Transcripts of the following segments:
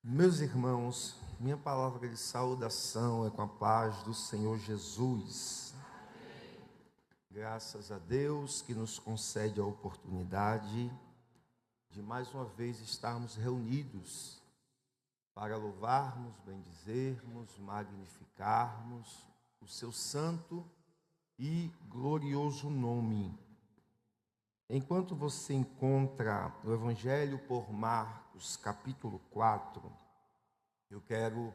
Meus irmãos, minha palavra de saudação é com a paz do Senhor Jesus. Graças a Deus que nos concede a oportunidade de mais uma vez estarmos reunidos para louvarmos, bendizermos, magnificarmos o seu santo e glorioso nome. Enquanto você encontra o Evangelho por Marcos, capítulo 4, eu quero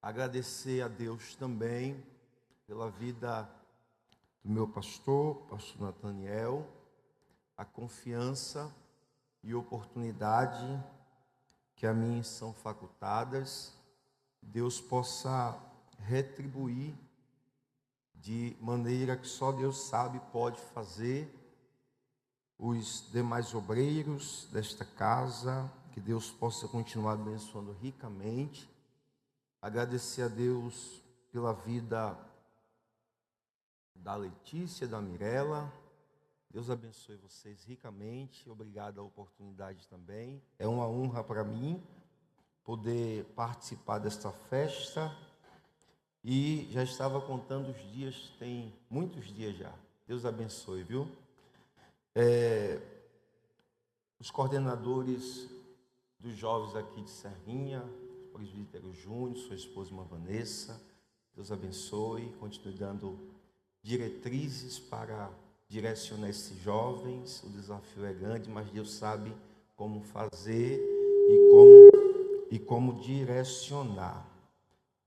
agradecer a Deus também pela vida do meu pastor Nathaniel, a confiança e oportunidade que a mim são facultadas. Deus possa retribuir de maneira que só Deus sabe e pode fazer. Os demais obreiros desta casa, que Deus possa continuar abençoando ricamente. Agradecer a Deus pela vida da Letícia, da Mirella. Deus abençoe vocês ricamente. Obrigado a oportunidade também. É uma honra para mim poder participar desta festa. E já estava contando os dias, tem muitos dias já. Deus abençoe, viu? Os coordenadores dos jovens aqui de Serrinha, o presbítero Júnior, sua esposa, irmã Vanessa, Deus abençoe, continue dando diretrizes para direcionar esses jovens. O desafio é grande, mas Deus sabe como fazer e como direcionar.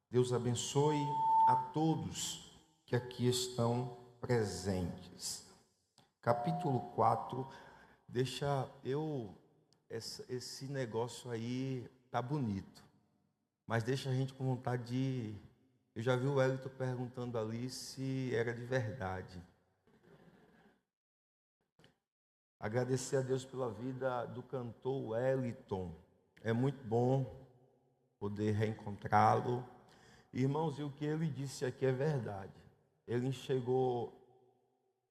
Deus abençoe a todos que aqui estão presentes. Capítulo 4, esse negócio aí tá bonito, mas deixa a gente com vontade de... Eu já vi o Wellington perguntando ali se era de verdade. Agradecer a Deus pela vida do cantor Wellington. É muito bom poder reencontrá-lo. Irmãos, e o que ele disse aqui é verdade. Ele chegou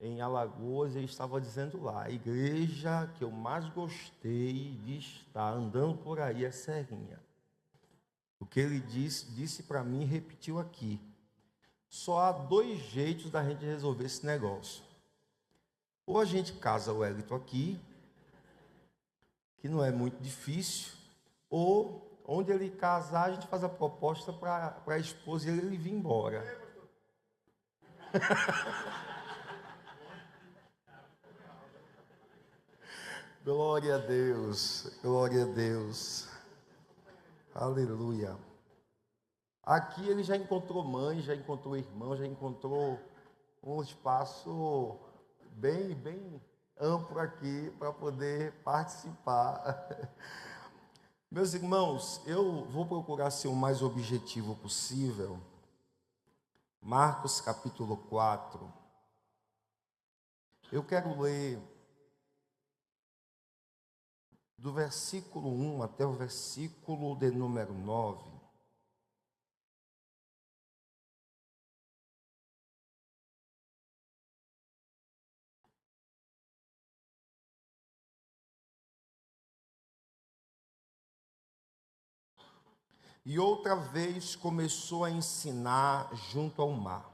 em Alagoas e estava dizendo lá: a igreja que eu mais gostei de estar andando por aí é Serrinha. O que ele disse para mim e repetiu aqui: só há dois jeitos da gente resolver esse negócio. Ou a gente casa o Wellington aqui, que não é muito difícil, ou onde ele casar a gente faz a proposta para a esposa e ele vir embora. Glória a Deus, glória a Deus, aleluia. Aqui ele já encontrou mãe, já encontrou irmão, já encontrou um espaço bem amplo aqui para poder participar. Meus irmãos, eu vou procurar ser o mais objetivo possível. Marcos capítulo 4. Eu quero ler do versículo 1 até o versículo de número 9. E outra vez começou a ensinar junto ao mar.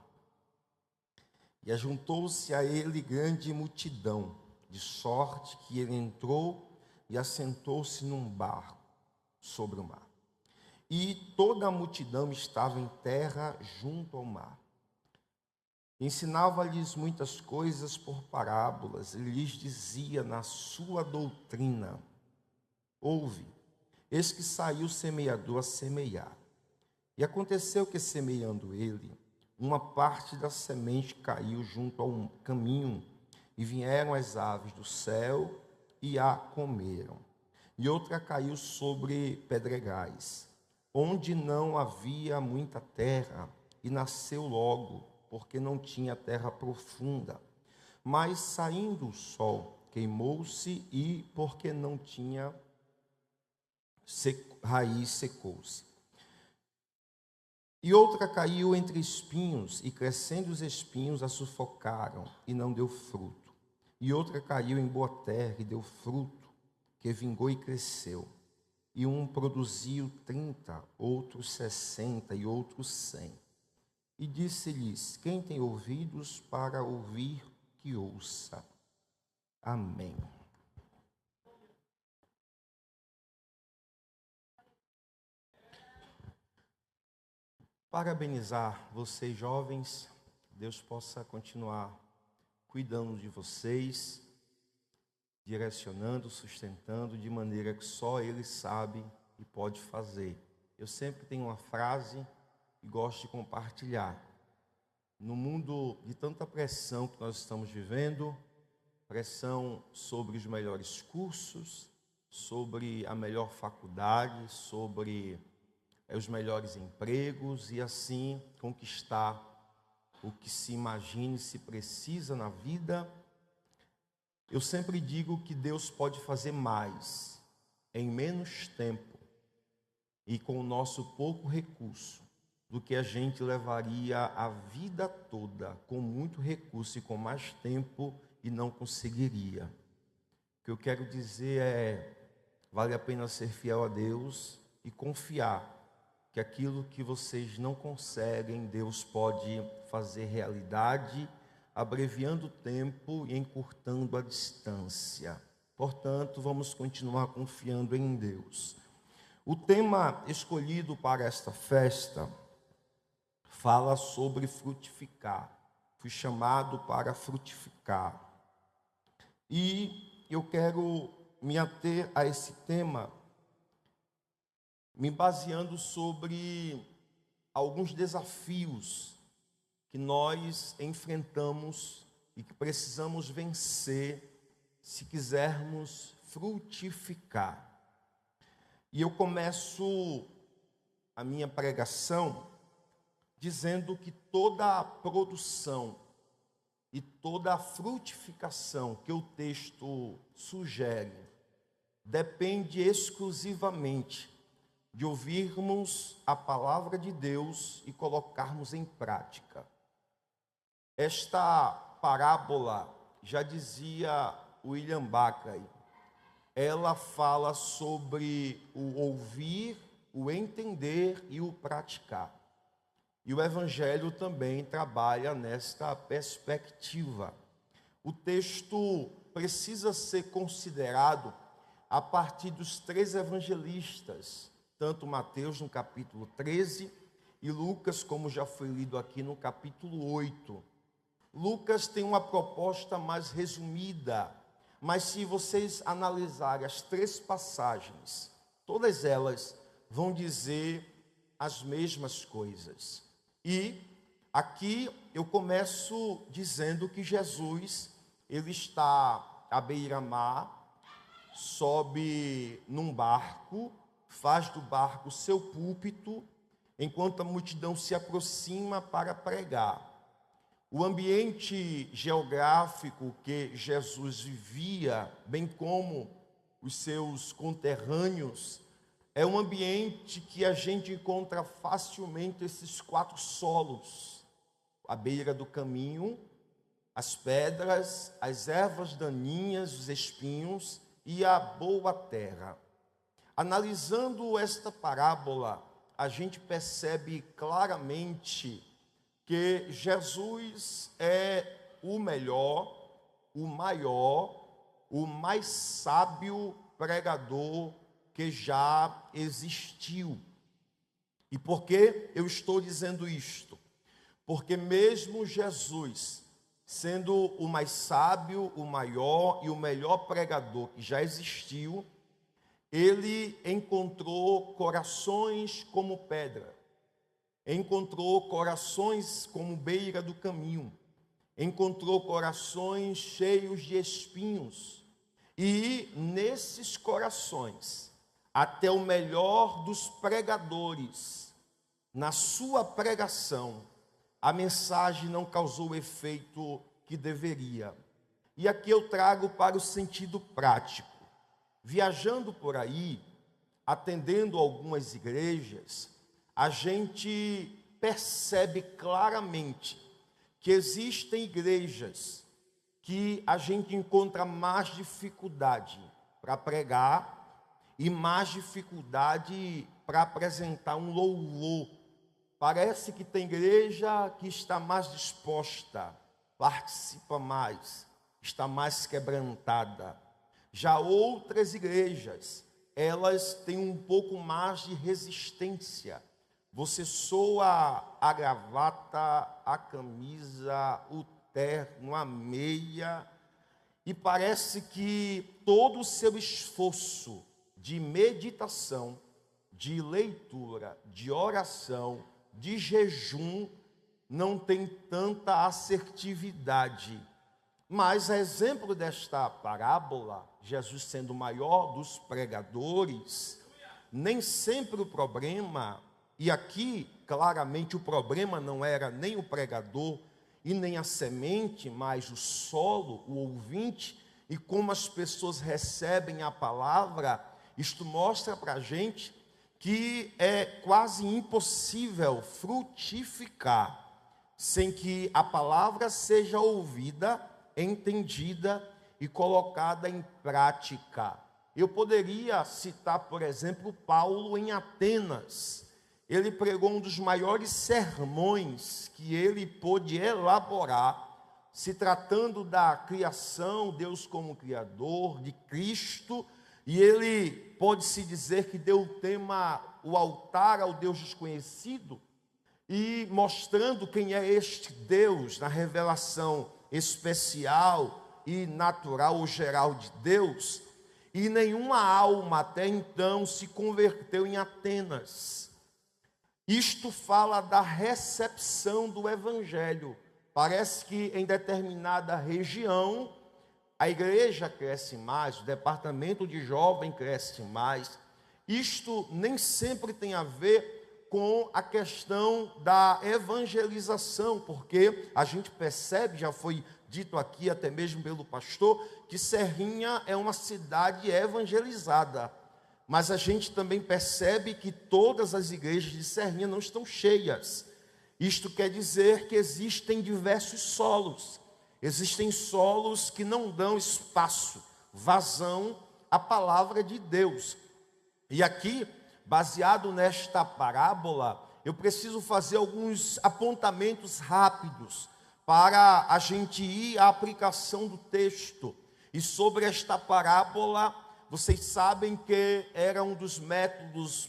E ajuntou-se a ele grande multidão, de sorte que ele entrou e assentou-se num barco sobre o mar. E toda a multidão estava em terra junto ao mar. Ensinava-lhes muitas coisas por parábolas, e lhes dizia na sua doutrina: ouve, eis que saiu o semeador a semear. E aconteceu que, semeando ele, uma parte da semente caiu junto a um caminho, e vieram as aves do céu e a comeram. E outra caiu sobre pedregais, onde não havia muita terra, e nasceu logo, porque não tinha terra profunda. Mas saindo o sol, queimou-se, e porque não tinha raiz, secou-se. E outra caiu entre espinhos, e crescendo os espinhos a sufocaram, e não deu fruto. E outra caiu em boa terra, e deu fruto, que vingou e cresceu. e um produziu 30, outros 60 e outros 100. E disse-lhes: quem tem ouvidos para ouvir, que ouça. Amém. Parabenizar vocês, jovens. Deus possa continuar cuidando de vocês, direcionando, sustentando, de maneira que só Ele sabe e pode fazer. Eu sempre tenho uma frase e gosto de compartilhar. No mundo de tanta pressão que nós estamos vivendo, pressão sobre os melhores cursos, sobre a melhor faculdade, sobre os melhores empregos e assim conquistar o que se imagine, se precisa na vida. Eu sempre digo que Deus pode fazer mais em menos tempo e com o nosso pouco recurso do que a gente levaria a vida toda com muito recurso e com mais tempo e não conseguiria. O que eu quero dizer é, vale a pena ser fiel a Deus e confiar que aquilo que vocês não conseguem, Deus pode fazer realidade, abreviando o tempo e encurtando a distância. Portanto, vamos continuar confiando em Deus. O tema escolhido para esta festa fala sobre frutificar. Fui chamado para frutificar. E eu quero me ater a esse tema me baseando sobre alguns desafios que nós enfrentamos e que precisamos vencer se quisermos frutificar. E eu começo a minha pregação dizendo que toda a produção e toda a frutificação que o texto sugere depende exclusivamente de ouvirmos a palavra de Deus e colocarmos em prática. Esta parábola, já dizia William Buckley, ela fala sobre o ouvir, o entender e o praticar. E o Evangelho também trabalha nesta perspectiva. O texto precisa ser considerado a partir dos 3 evangelistas, tanto Mateus no capítulo 13 e Lucas, como já foi lido aqui, no capítulo 8. Lucas tem uma proposta mais resumida, mas se vocês analisarem as 3 passagens, todas elas vão dizer as mesmas coisas. E aqui eu começo dizendo que Jesus, ele está à beira-mar, sobe num barco, faz do barco seu púlpito, enquanto a multidão se aproxima para pregar. O ambiente geográfico que Jesus vivia, bem como os seus conterrâneos, é um ambiente que a gente encontra facilmente esses 4 solos: a beira do caminho, as pedras, as ervas daninhas, os espinhos e a boa terra. Analisando esta parábola, a gente percebe claramente que Jesus é o melhor, o maior, o mais sábio pregador que já existiu. E por que eu estou dizendo isto? Porque mesmo Jesus, sendo o mais sábio, o maior e o melhor pregador que já existiu, ele encontrou corações como pedra, encontrou corações como beira do caminho, encontrou corações cheios de espinhos, e nesses corações, até o melhor dos pregadores, na sua pregação, a mensagem não causou o efeito que deveria. E aqui eu trago para o sentido prático. Viajando por aí, atendendo algumas igrejas, a gente percebe claramente que existem igrejas que a gente encontra mais dificuldade para pregar e mais dificuldade para apresentar um louvor. Parece que tem igreja que está mais disposta, participa mais, está mais quebrantada. Já outras igrejas, elas têm um pouco mais de resistência. Você soa a gravata, a camisa, o terno, a meia, e parece que todo o seu esforço de meditação, de leitura, de oração, de jejum, não tem tanta assertividade. Mas, a exemplo desta parábola, Jesus sendo o maior dos pregadores, nem sempre o problema, e aqui claramente o problema não era nem o pregador e nem a semente, mas o solo, o ouvinte, e como as pessoas recebem a palavra. Isto mostra para a gente que é quase impossível frutificar sem que a palavra seja ouvida, entendida e colocada em prática. Eu poderia citar, por exemplo, Paulo em Atenas. Ele pregou um dos maiores sermões que ele pôde elaborar, se tratando da criação, Deus como Criador, de Cristo, e ele pode-se dizer que deu o tema, o altar ao Deus desconhecido, e mostrando quem é este Deus na revelação especial e natural ou geral de Deus, e nenhuma alma até então se converteu em Atenas. Isto fala da recepção do Evangelho. Parece que em determinada região a igreja cresce mais, o departamento de jovem cresce mais. Isto nem sempre tem a ver com a questão da evangelização, porque a gente percebe, já foi dito aqui até mesmo pelo pastor, que Serrinha é uma cidade evangelizada. Mas a gente também percebe que todas as igrejas de Serrinha não estão cheias. Isto quer dizer que existem diversos solos. Existem solos que não dão espaço, vazão à palavra de Deus. E aqui, baseado nesta parábola, eu preciso fazer alguns apontamentos rápidos para a gente ir à aplicação do texto. E sobre esta parábola, vocês sabem que era um dos métodos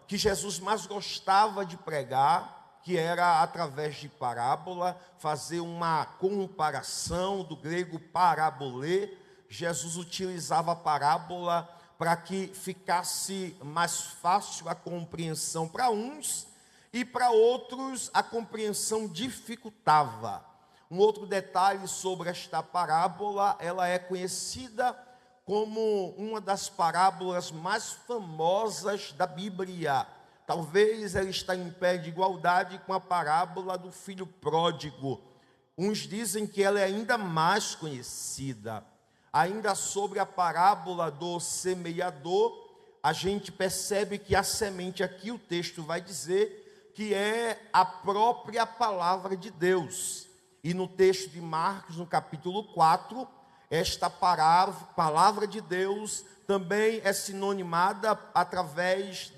que Jesus mais gostava de pregar, que era através de parábola, fazer uma comparação, do grego parabolê. Jesus utilizava a parábola para que ficasse mais fácil a compreensão para uns, e para outros a compreensão dificultava. Um outro detalhe sobre esta parábola, ela é conhecida como uma das parábolas mais famosas da Bíblia. Talvez ela está em pé de igualdade com a parábola do filho pródigo. Uns dizem que ela é ainda mais conhecida. Ainda sobre a parábola do semeador, a gente percebe que a semente aqui, o texto vai dizer que é a própria palavra de Deus. E no texto de Marcos, no capítulo 4, esta palavra de Deus também é sinonimada através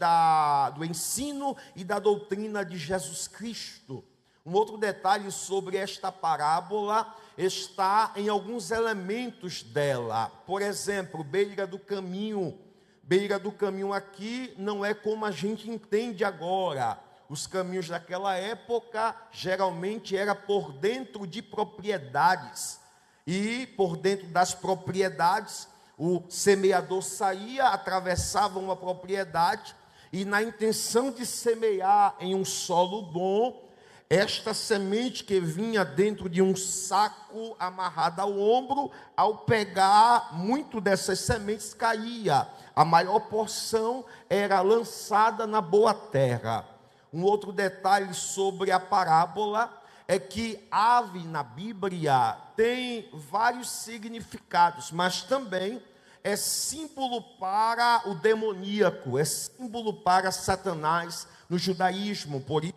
do ensino e da doutrina de Jesus Cristo. Um outro detalhe sobre esta parábola está em alguns elementos dela. Por exemplo, beira do caminho. Beira do caminho aqui não é como a gente entende agora. Os caminhos daquela época geralmente era por dentro de propriedades. E por dentro das propriedades, o semeador saía, atravessava uma propriedade, e na intenção de semear em um solo bom, esta semente que vinha dentro de um saco amarrado ao ombro, ao pegar, muito dessas sementes caía. A maior porção era lançada na boa terra. Um outro detalhe sobre a parábola é que ave na Bíblia tem vários significados, mas também é símbolo para o demoníaco, é símbolo para Satanás no judaísmo. Por isso,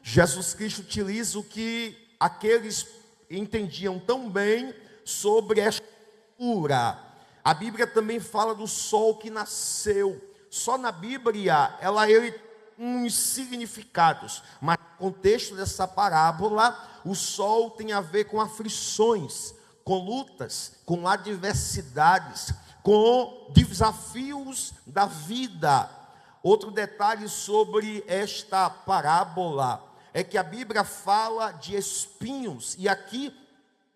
Jesus Cristo utiliza o que aqueles entendiam tão bem sobre esta figura. A Bíblia também fala do sol que nasceu. Só na Bíblia ela uns significados, mas no contexto dessa parábola, o sol tem a ver com aflições, com lutas, com adversidades, com desafios da vida. Outro detalhe sobre esta parábola é que a Bíblia fala de espinhos, e aqui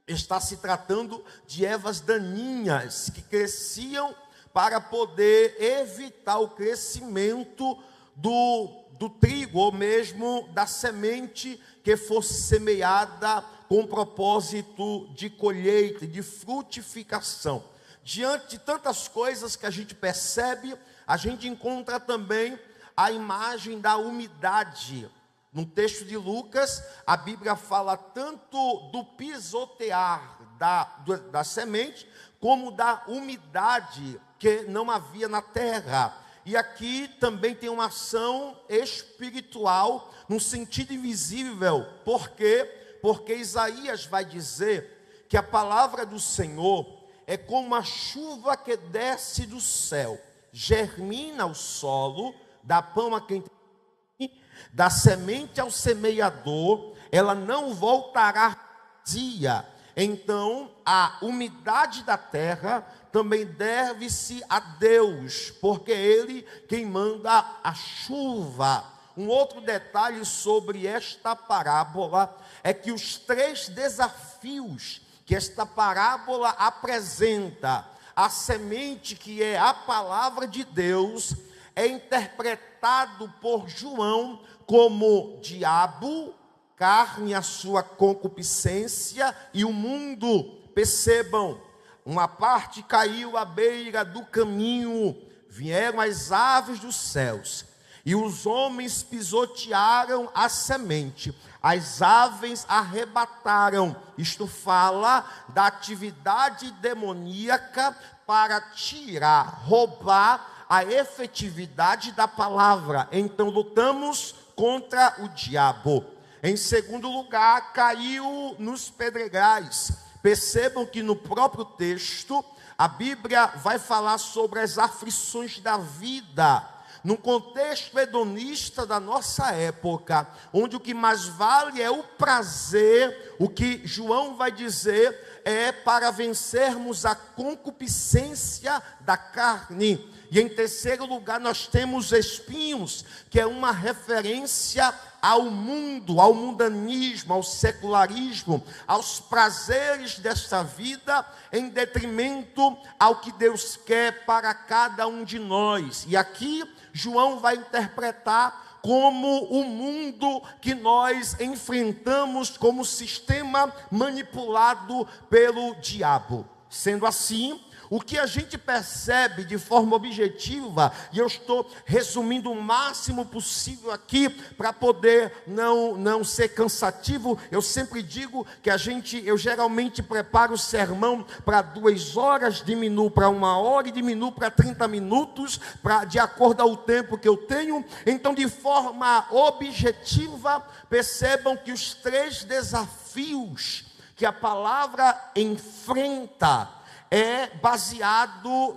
está se tratando de ervas daninhas que cresciam para poder evitar o crescimento do trigo, ou mesmo da semente que fosse semeada com o propósito de colheita, de frutificação. Diante de tantas coisas que a gente percebe, a gente encontra também a imagem da umidade. No texto de Lucas, a Bíblia fala tanto do pisotear da semente, como da umidade que não havia na terra. E aqui também tem uma ação espiritual, no sentido invisível. Por quê? Porque Isaías vai dizer que a palavra do Senhor é como uma chuva que desce do céu, germina o solo, dá pão a quem tem, dá semente ao semeador, ela não voltará vazia. Então, a umidade da terra também deve-se a Deus, porque é Ele quem manda a chuva. Um outro detalhe sobre esta parábola é que os 3 desafios que esta parábola apresenta, a semente que é a palavra de Deus, é interpretado por João como diabo, carne, a sua concupiscência e o mundo. Percebam, uma parte caiu à beira do caminho, vieram as aves dos céus, e os homens pisotearam a semente, as aves arrebataram. Isto fala da atividade demoníaca para tirar, roubar a efetividade da palavra. Então lutamos contra o diabo. Em segundo lugar, caiu nos pedregais. Percebam que no próprio texto, a Bíblia vai falar sobre as aflições da vida. No contexto hedonista da nossa época, onde o que mais vale é o prazer, o que João vai dizer é para vencermos a concupiscência da carne. E em terceiro lugar, nós temos espinhos, que é uma referência ao mundo, ao mundanismo, ao secularismo, aos prazeres desta vida, em detrimento ao que Deus quer para cada um de nós. E aqui João vai interpretar como o mundo que nós enfrentamos como sistema manipulado pelo diabo. Sendo assim, o que a gente percebe de forma objetiva, e eu estou resumindo o máximo possível aqui, para poder não ser cansativo. Eu sempre digo que eu geralmente preparo o sermão para 2 horas, diminuo para 1 hora e diminuo para 30 minutos, de acordo ao tempo que eu tenho. Então, de forma objetiva, percebam que os 3 desafios que a palavra enfrenta é baseado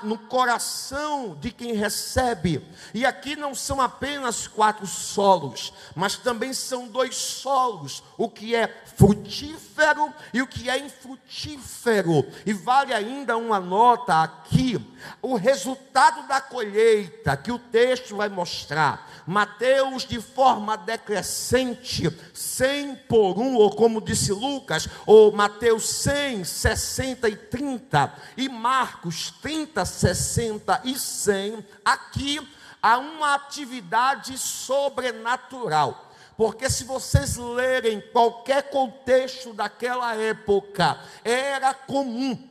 no coração de quem recebe. E aqui não são apenas 4 solos, mas também são 2 solos, o que é frutífero e o que é infrutífero. E vale ainda uma nota aqui, o resultado da colheita que o texto vai mostrar. Mateus, de forma decrescente, 100 por 1, ou como disse Lucas, ou Mateus 100, 60 e 30, e Marcos 30, 60 e 100, aqui há uma atividade sobrenatural. Porque se vocês lerem qualquer contexto daquela época, era comum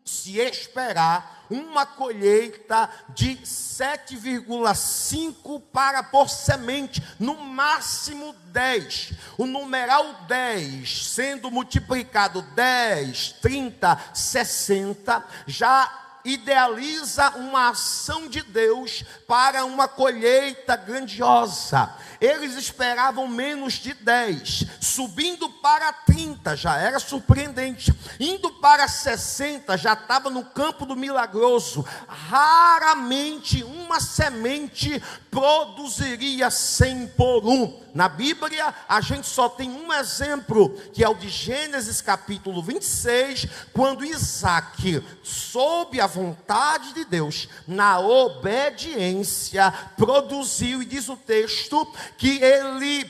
se esperar uma colheita de 7,5 por semente, no máximo 10. O numeral 10 sendo multiplicado 10, 30, 60, já idealiza uma ação de Deus para uma colheita grandiosa. Eles esperavam menos de 10, subindo para 30, já era surpreendente, indo para 60, já estava no campo do milagroso. Raramente uma semente produziria 100 por 1. Na Bíblia, a gente só tem um exemplo, que é o de Gênesis capítulo 26, quando Isaac, sob a vontade de Deus, na obediência, produziu, e diz o texto, que ele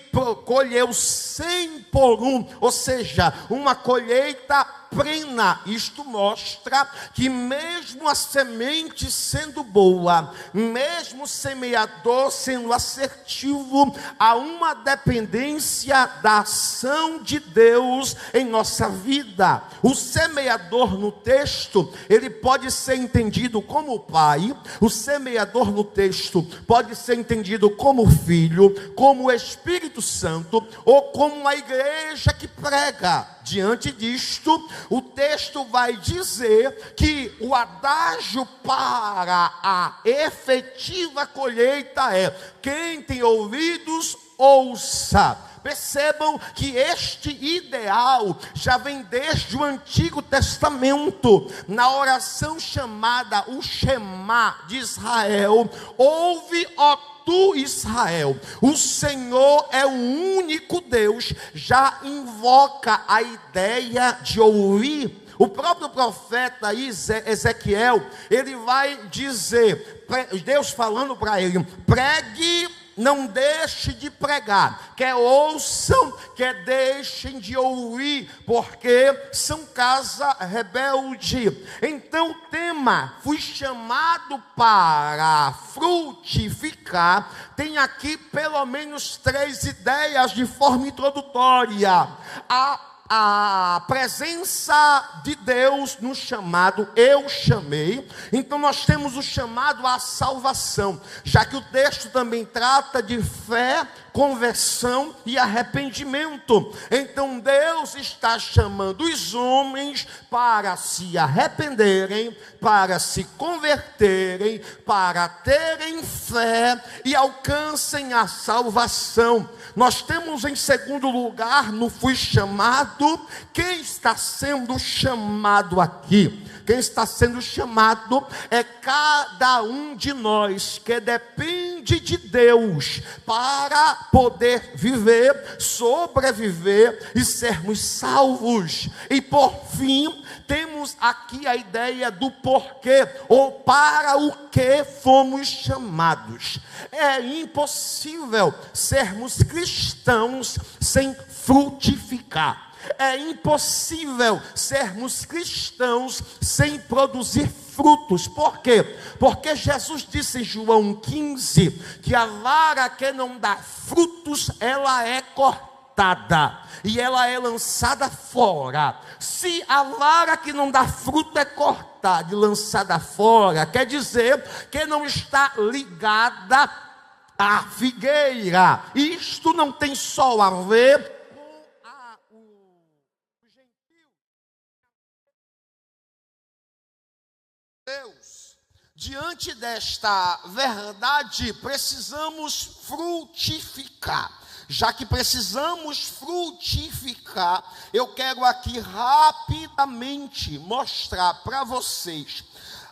colheu 100 por 1, ou seja, uma colheita plena. Isto mostra que mesmo a semente sendo boa, mesmo o semeador sendo assertivo, há uma dependência da ação de Deus em nossa vida. O semeador no texto, ele pode ser entendido como pai, o semeador no texto pode ser entendido como filho, como Espírito Santo, ou como a igreja que prega. Diante disto, o texto vai dizer que o adágio para a efetiva colheita é: quem tem ouvidos, ouça. Percebam que este ideal já vem desde o Antigo Testamento, na oração chamada o Shema de Israel. Ouve, ó tu, Israel, o Senhor é o único Deus. Já invoca a ideia de ouvir. O próprio profeta Ezequiel, ele vai dizer, Deus falando para ele: pregue, não deixe de pregar, quer ouçam, quer deixem de ouvir, porque são casa rebelde. Então o tema, fui chamado para frutificar, tem aqui pelo menos 3 ideias de forma introdutória. A presença de Deus no chamado, eu chamei. Então nós temos o chamado à salvação, já que o texto também trata de fé, conversão e arrependimento. Então Deus está chamando os homens para se arrependerem, para se converterem, para terem fé e alcancem a salvação. Nós temos em segundo lugar, no fui chamado, quem está sendo chamado aqui? Quem está sendo chamado é cada um de nós que depende de Deus para poder viver, sobreviver e sermos salvos. E por fim, temos aqui a ideia do porquê, ou para o que fomos chamados. É impossível sermos cristãos sem frutificar. É impossível sermos cristãos sem produzir frutos. Por quê? Porque Jesus disse em João 15 que a vara que não dá frutos, ela é cortada e ela é lançada fora. Se a vara que não dá fruto é cortada e lançada fora, quer dizer que não está ligada à figueira. Isto não tem só a ver Deus. Diante desta verdade, precisamos frutificar. Já que precisamos frutificar, eu quero aqui rapidamente mostrar para vocês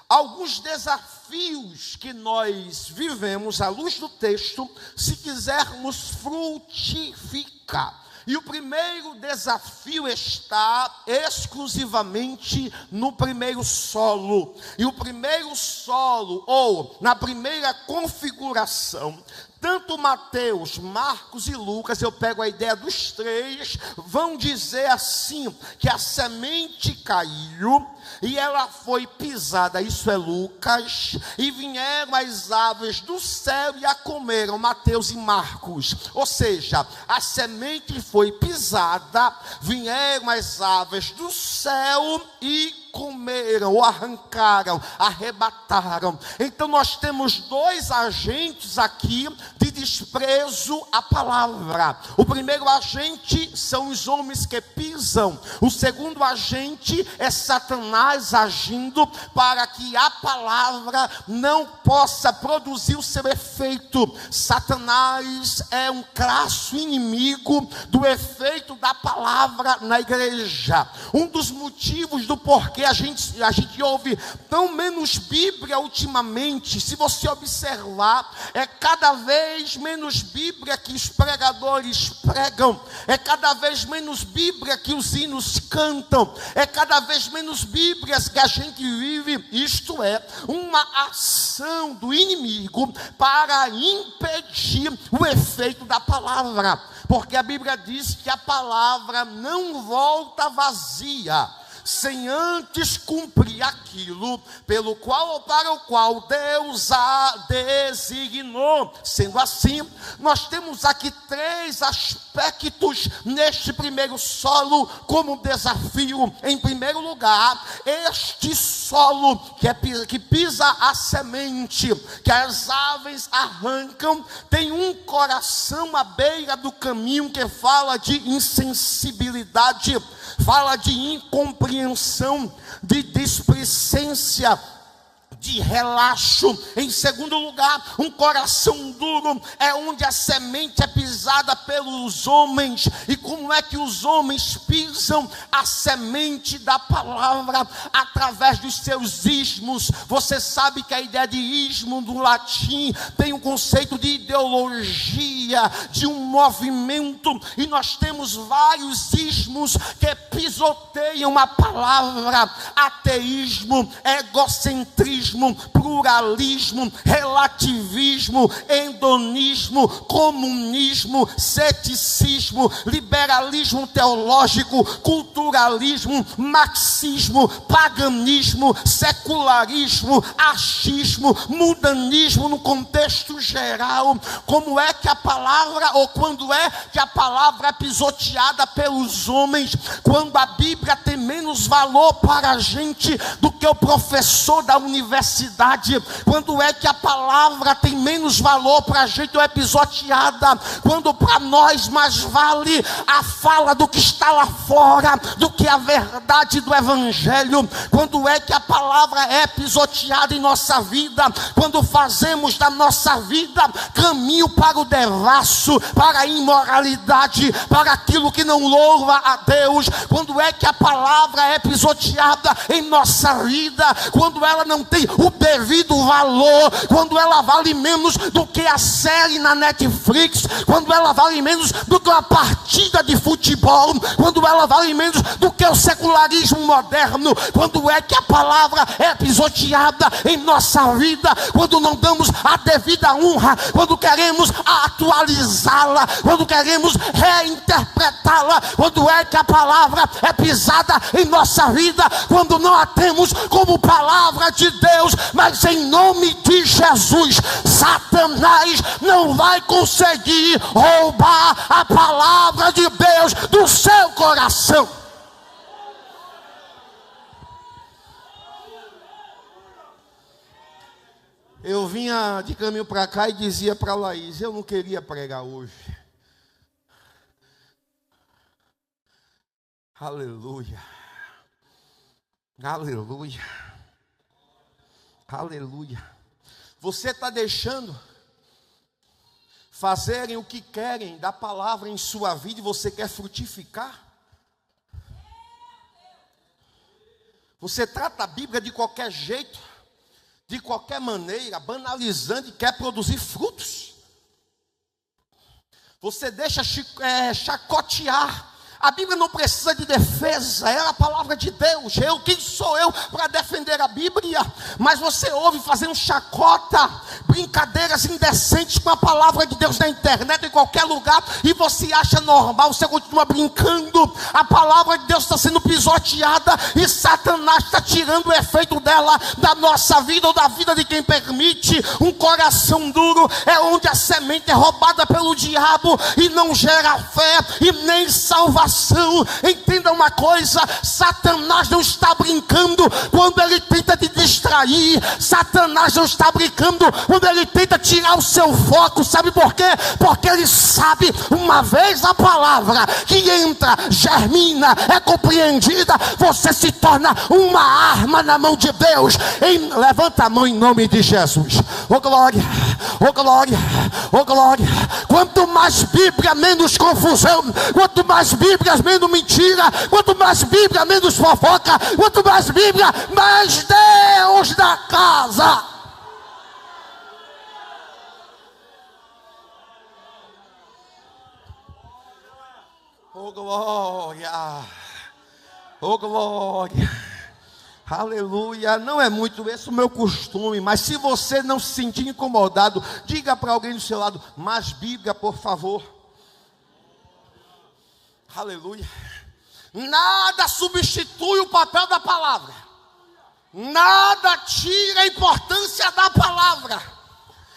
alguns desafios que nós vivemos à luz do texto, se quisermos frutificar. E o primeiro desafio está exclusivamente no primeiro solo. E o primeiro solo, ou na primeira configuração, tanto Mateus, Marcos e Lucas, eu pego a ideia dos três, vão dizer assim, que a semente caiu e ela foi pisada, isso é Lucas, e vieram as aves do céu e a comeram, Mateus e Marcos. Ou seja, a semente foi pisada, vieram as aves do céu e comeram. comeram, ou arrancaram, arrebataram. Então nós temos dois agentes aqui de desprezo à palavra. O primeiro agente são os homens que pisam. O segundo agente é Satanás agindo para que a palavra não possa produzir o seu efeito. Satanás é um crasso inimigo do efeito da palavra na igreja. Um dos motivos do porquê a gente ouve tão menos Bíblia ultimamente, se você observar, é cada vez menos Bíblia que os pregadores pregam, é cada vez menos Bíblia que os hinos cantam, é cada vez menos Bíblias que a gente vive. Isto é uma ação do inimigo para impedir o efeito da palavra, porque a Bíblia diz que a palavra não volta vazia, sem antes cumprir aquilo pelo qual ou para o qual Deus a designou. Sendo assim, nós temos aqui três aspectos neste primeiro solo como desafio. Em primeiro lugar, este solo que pisa a semente, que as aves arrancam, tem um coração à beira do caminho que fala de insensibilidade, fala de incompreensão, de displicência, de relaxo. Em segundo lugar, um coração duro é onde a semente é pisada pelos homens. E como é que os homens pisam a semente da palavra? Através dos seus ismos. Você sabe que a ideia de ismo do latim tem um conceito de ideologia, de um movimento, e nós temos vários ismos que pisoteiam a palavra: ateísmo, egocentrismo, pluralismo, relativismo, hedonismo, comunismo, ceticismo, liberalismo teológico, culturalismo, marxismo, paganismo, secularismo, achismo, mundanismo no contexto geral. Como é que a palavra, ou quando é que a palavra é pisoteada pelos homens? Quando a Bíblia tem menos valor para a gente do que o professor da universidade. Quando é que a palavra tem menos valor para a gente ou é pisoteada? Quando para nós mais vale a fala do que está lá fora do que a verdade do evangelho. Quando é que a palavra é pisoteada em nossa vida? Quando fazemos da nossa vida caminho para o devasso, para a imoralidade, para aquilo que não louva a Deus. Quando é que a palavra é pisoteada em nossa vida? Quando ela não tem o devido valor, quando ela vale menos do que a série na Netflix, quando ela vale menos do que uma partida de futebol, quando ela vale menos do que o secularismo moderno. Quando é que a palavra é pisoteada em nossa vida? Quando não damos a devida honra, quando queremos atualizá-la, quando queremos reinterpretá-la. Quando é que a palavra é pisada em nossa vida? Quando não a temos como palavra de Deus. Mas em nome de Jesus, Satanás não vai conseguir roubar a palavra de Deus do seu coração. Eu vinha de caminho para cá e dizia para Laís: eu não queria pregar hoje. Aleluia. Aleluia. Aleluia. Você está deixando fazerem o que querem da palavra em sua vida e você quer frutificar? Você trata a Bíblia de qualquer jeito, de qualquer maneira, banalizando, e quer produzir frutos? Você deixa chacotear. A Bíblia não precisa de defesa, é a palavra de Deus. Quem sou eu para defender a Bíblia? Mas você ouve fazendo chacota, brincadeiras indecentes com a palavra de Deus na internet, em qualquer lugar, e você acha normal, você continua brincando. A palavra de Deus está sendo pisoteada e Satanás está tirando o efeito dela da nossa vida ou da vida de quem permite. Um coração duro é onde a semente é roubada pelo diabo e não gera fé e nem salvação coração. Entenda uma coisa: Satanás não está brincando quando ele tenta te distrair. Satanás não está brincando quando ele tenta tirar o seu foco. Sabe por quê? Porque ele sabe, uma vez a palavra que entra, germina, é compreendida, você se torna uma arma na mão de Deus. Levanta a mão em nome de Jesus. Oh glória, oh glória, oh glória. Quanto mais Bíblia, menos confusão. Quanto mais Bíblia, menos mentira. Quanto mais Bíblia, menos fofoca. Quanto mais Bíblia, mais Deus na casa. Oh glória, oh glória, aleluia. Não é muito esse o meu costume, mas se você não se sentir incomodado, diga para alguém do seu lado: mais Bíblia, por favor. Aleluia. Nada substitui o papel da palavra, nada tira a importância da palavra.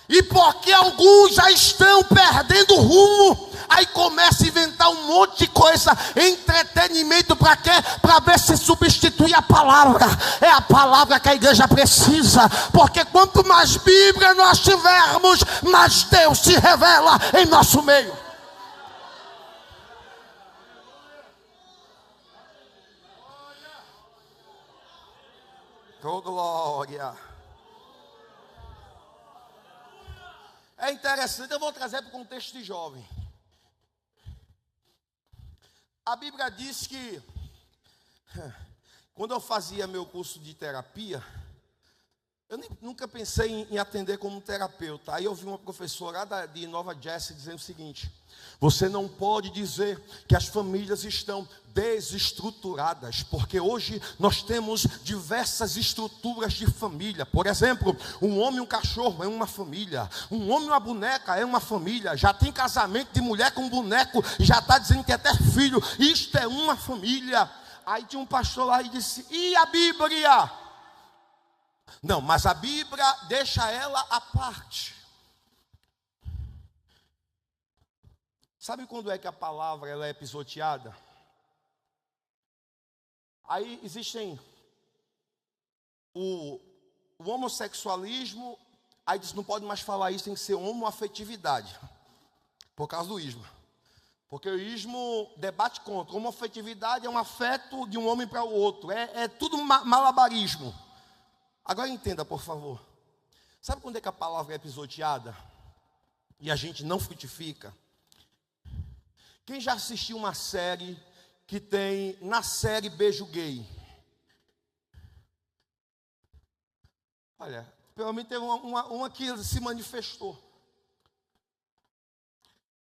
E porque alguns já estão perdendo o rumo, aí começa a inventar um monte de coisa, entretenimento para quê? Para ver se substitui a palavra. É a palavra que a igreja precisa, porque quanto mais Bíblia nós tivermos, mais Deus se revela em nosso meio. Oh glória. É interessante, eu vou trazer para o contexto de jovem. A Bíblia diz que, quando eu fazia meu curso de terapia, eu nunca pensei em atender como terapeuta. Aí eu vi uma professora de Nova Jersey dizendo o seguinte: você não pode dizer que as famílias estão desestruturadas, porque hoje nós temos diversas estruturas de família. Por exemplo, um homem e um cachorro é uma família, um homem e uma boneca é uma família, já tem casamento de mulher com boneco, já está dizendo que é até filho, isto é uma família. Aí tinha um pastor lá e disse: e a Bíblia? Não, mas a Bíblia deixa ela à parte. Sabe quando é que a palavra ela é pisoteada? Aí existem o homossexualismo. Aí diz: não pode mais falar isso, tem que ser homoafetividade, por causa do ismo. Porque o ismo debate contra. Homoafetividade é um afeto de um homem para o outro. É tudo malabarismo. Agora entenda, por favor. Sabe quando é que a palavra é pisoteada e a gente não frutifica? Quem já assistiu uma série que tem, na série, beijo gay? Olha, pelo menos teve uma que se manifestou.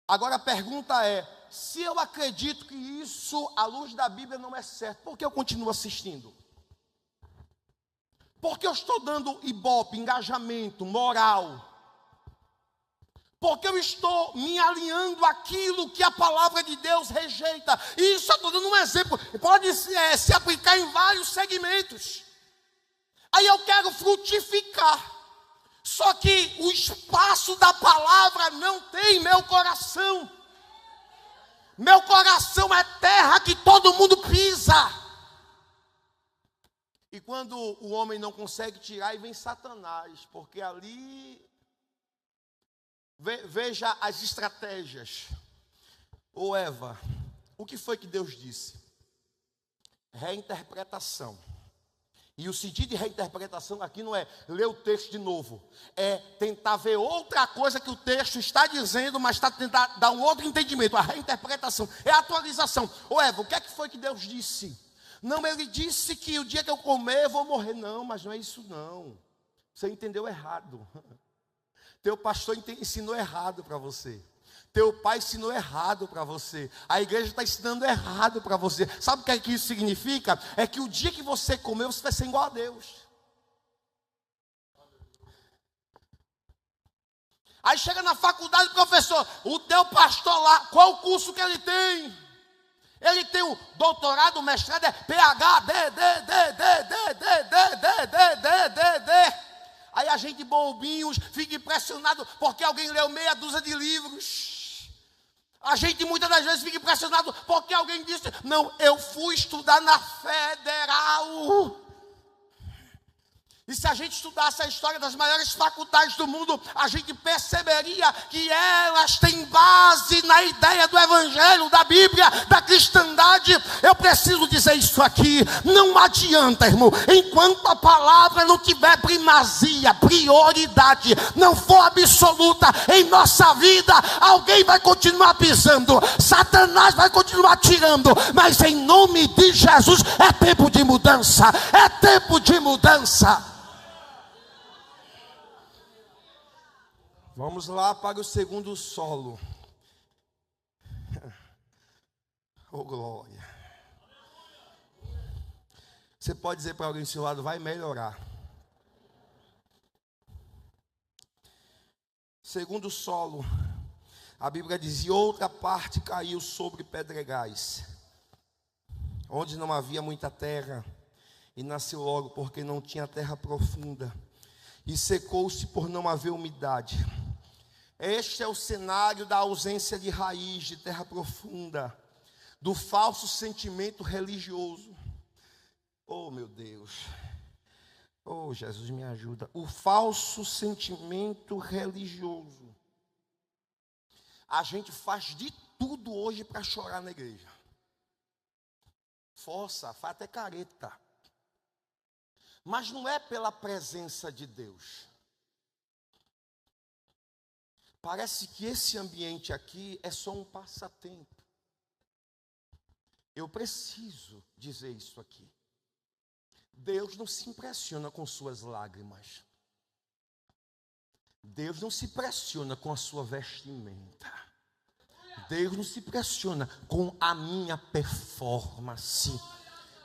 Agora a pergunta é: se eu acredito que isso, à luz da Bíblia, não é certo, por que eu continuo assistindo? Porque eu estou dando ibope, engajamento, moral. Porque eu estou me alinhando àquilo que a palavra de Deus rejeita. E isso eu estou dando um exemplo. Pode se aplicar em vários segmentos. Aí eu quero frutificar. Só que o espaço da palavra não tem meu coração. Meu coração é terra que todo mundo pisa. E quando o homem não consegue tirar, aí vem Satanás, porque ali, veja as estratégias. Ô Eva, o que foi que Deus disse? Reinterpretação. E o sentido de reinterpretação aqui não é ler o texto de novo, é tentar ver outra coisa que o texto está dizendo, mas está tentando dar um outro entendimento. A reinterpretação é a atualização. Ô Eva, o que é que foi que Deus disse? Não, ele disse que o dia que eu comer eu vou morrer. Não, mas não é isso não. Você entendeu errado. Teu pastor ensinou errado para você. Teu pai ensinou errado para você. A igreja está ensinando errado para você. Sabe o que é que isso significa? É que o dia que você comer, você vai ser igual a Deus. Aí chega na faculdade, professor, o teu pastor lá, qual o curso que ele tem? Ele tem o doutorado, o mestrado, é PhD. Aí a gente, bobinhos, fica impressionado porque alguém leu meia dúzia de livros. A gente muitas das vezes fica impressionado porque alguém disse: não, eu fui estudar na Federal. E se a gente estudasse a história das maiores faculdades do mundo, a gente perceberia que elas têm base na ideia do Evangelho, da Bíblia, da cristandade. Eu preciso dizer isso aqui: não adianta, irmão, enquanto a palavra não tiver primazia, prioridade, não for absoluta em nossa vida, alguém vai continuar pisando, Satanás vai continuar tirando, mas em nome de Jesus é tempo de mudança, é tempo de mudança. Vamos lá para o segundo solo. Oh, glória. Você pode dizer para alguém do seu lado: vai melhorar. Segundo solo, a Bíblia diz: e outra parte caiu sobre pedregais, onde não havia muita terra, e nasceu logo, porque não tinha terra profunda, e secou-se por não haver umidade. Este é o cenário da ausência de raiz, de terra profunda, do falso sentimento religioso. Oh, meu Deus. Oh, Jesus, me ajuda. O falso sentimento religioso. A gente faz de tudo hoje para chorar na igreja. Força, faz até careta. Mas não é pela presença de Deus. Parece que esse ambiente aqui é só um passatempo. Eu preciso dizer isso aqui. Deus não se impressiona com suas lágrimas. Deus não se impressiona com a sua vestimenta. Deus não se impressiona com a minha performance.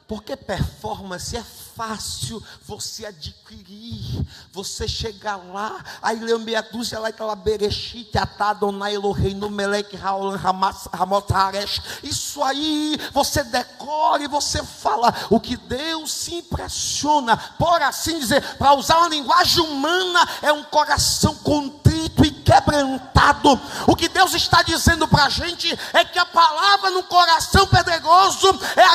Porque performance é fácil você adquirir. Você chegar lá, aí lê meia dúzia lá, aquela berechite, atadonai Eloheinu melech haolam ramot haresh. Isso aí, você decora e você fala. O que Deus se impressiona, por assim dizer, para usar uma linguagem humana, é um coração contrito e quebrantado. O que Deus está dizendo para a gente é que a palavra no coração pedregoso é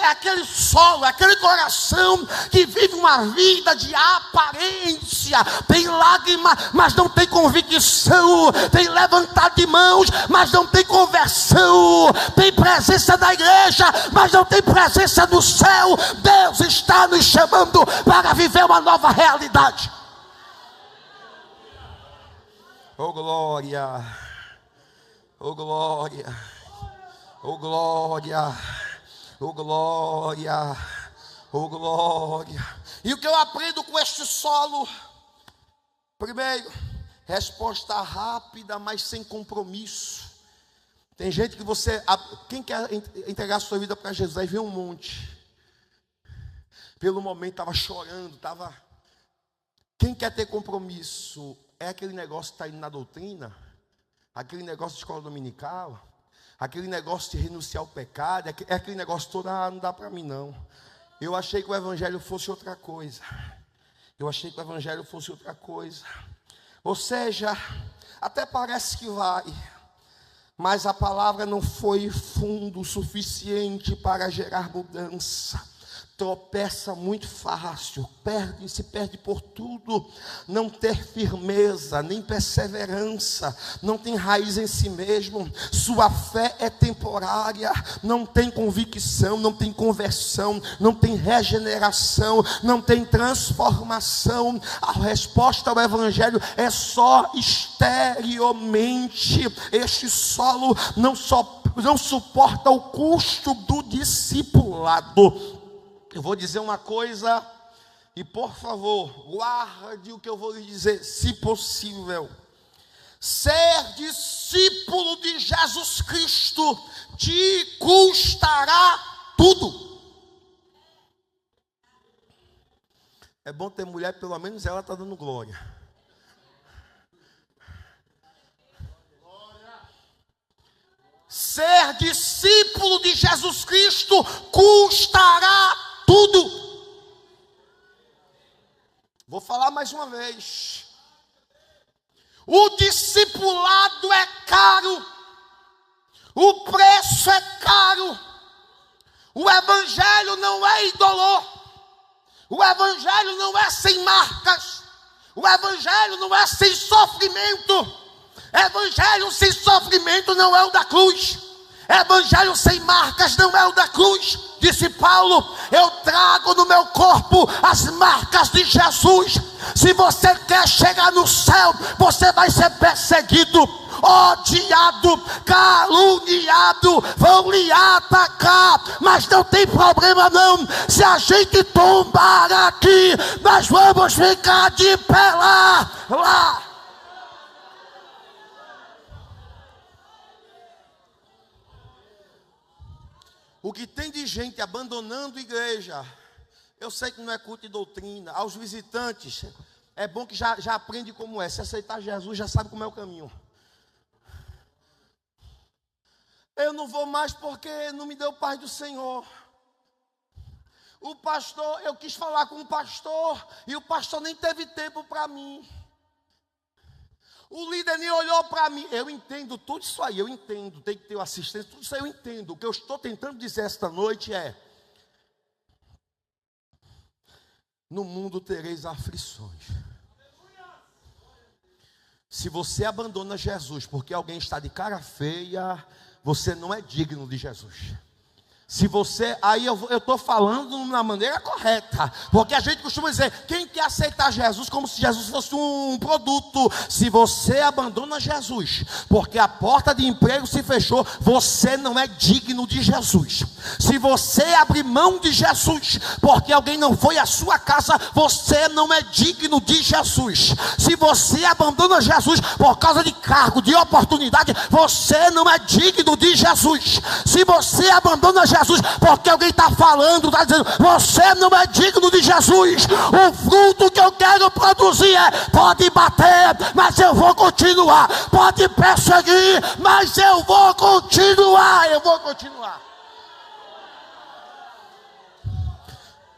aquele solo, aquele coração que vive uma vida de aparência, tem lágrima, mas não tem convicção, tem levantado de mãos, mas não tem conversão, tem presença da igreja, mas não tem presença do céu. Deus está nos chamando para viver uma nova realidade. Oh glória, oh glória, oh glória, oh glória, oh glória. E o que eu aprendo com este solo? Primeiro, resposta rápida, mas sem compromisso. Tem gente que quem quer entregar a sua vida para Jesus, aí vem um monte. Pelo momento estava chorando, Quem quer ter compromisso? É aquele negócio que está indo na doutrina, aquele negócio de escola dominical, aquele negócio de renunciar ao pecado, é aquele negócio todo: não dá para mim não. Eu achei que o evangelho fosse outra coisa. Ou seja, até parece que vai, mas a palavra não foi fundo o suficiente para gerar mudança. Tropeça muito fácil, se perde por tudo, não ter firmeza, nem perseverança, não tem raiz em si mesmo, sua fé é temporária, não tem convicção, não tem conversão, não tem regeneração, não tem transformação. A resposta ao evangelho é só exteriormente. Este solo não suporta o custo do discipulado. Eu vou dizer uma coisa, e por favor, guarde o que eu vou lhe dizer, se possível. Ser discípulo de Jesus Cristo te custará tudo. É bom ter mulher, pelo menos ela está dando glória. Ser discípulo de Jesus Cristo custará tudo. Vou falar mais uma vez. O discipulado é caro. O preço é caro. O evangelho não é indolor. O evangelho não é sem marcas. O evangelho não é sem sofrimento. Evangelho sem sofrimento não é o da cruz. Evangelho sem marcas não é o da cruz. Disse Paulo: eu trago no meu corpo as marcas de Jesus. Se você quer chegar no céu, você vai ser perseguido, odiado, caluniado, vão lhe atacar, mas não tem problema não. Se a gente tombar aqui, nós vamos ficar de pé lá. O que tem de gente abandonando a igreja, eu sei que não é culto de doutrina. Aos visitantes, é bom que já aprende como é. Se aceitar Jesus, já sabe como é o caminho. Eu não vou mais porque não me deu paz do Senhor. O pastor, eu quis falar com o pastor, e o pastor nem teve tempo para mim. O líder nem olhou para mim. Eu entendo tudo isso aí, eu entendo. Tem que ter o assistente, tudo isso aí eu entendo. O que eu estou tentando dizer esta noite é: no mundo tereis aflições. Se você abandona Jesus porque alguém está de cara feia, você não é digno de Jesus. Se você, aí eu estou falando na maneira correta, porque a gente costuma dizer, quem quer aceitar Jesus como se Jesus fosse um produto. Se você abandona Jesus porque a porta de emprego se fechou, você não é digno de Jesus. Se você abrir mão de Jesus porque alguém não foi à sua casa, você não é digno de Jesus. Se você abandona Jesus por causa de cargo, de oportunidade, você não é digno de Jesus. Se você abandona Jesus porque alguém está falando, está dizendo, você não é digno de Jesus. O fruto que eu quero produzir é: pode bater, mas eu vou continuar. Pode perseguir, mas eu vou continuar.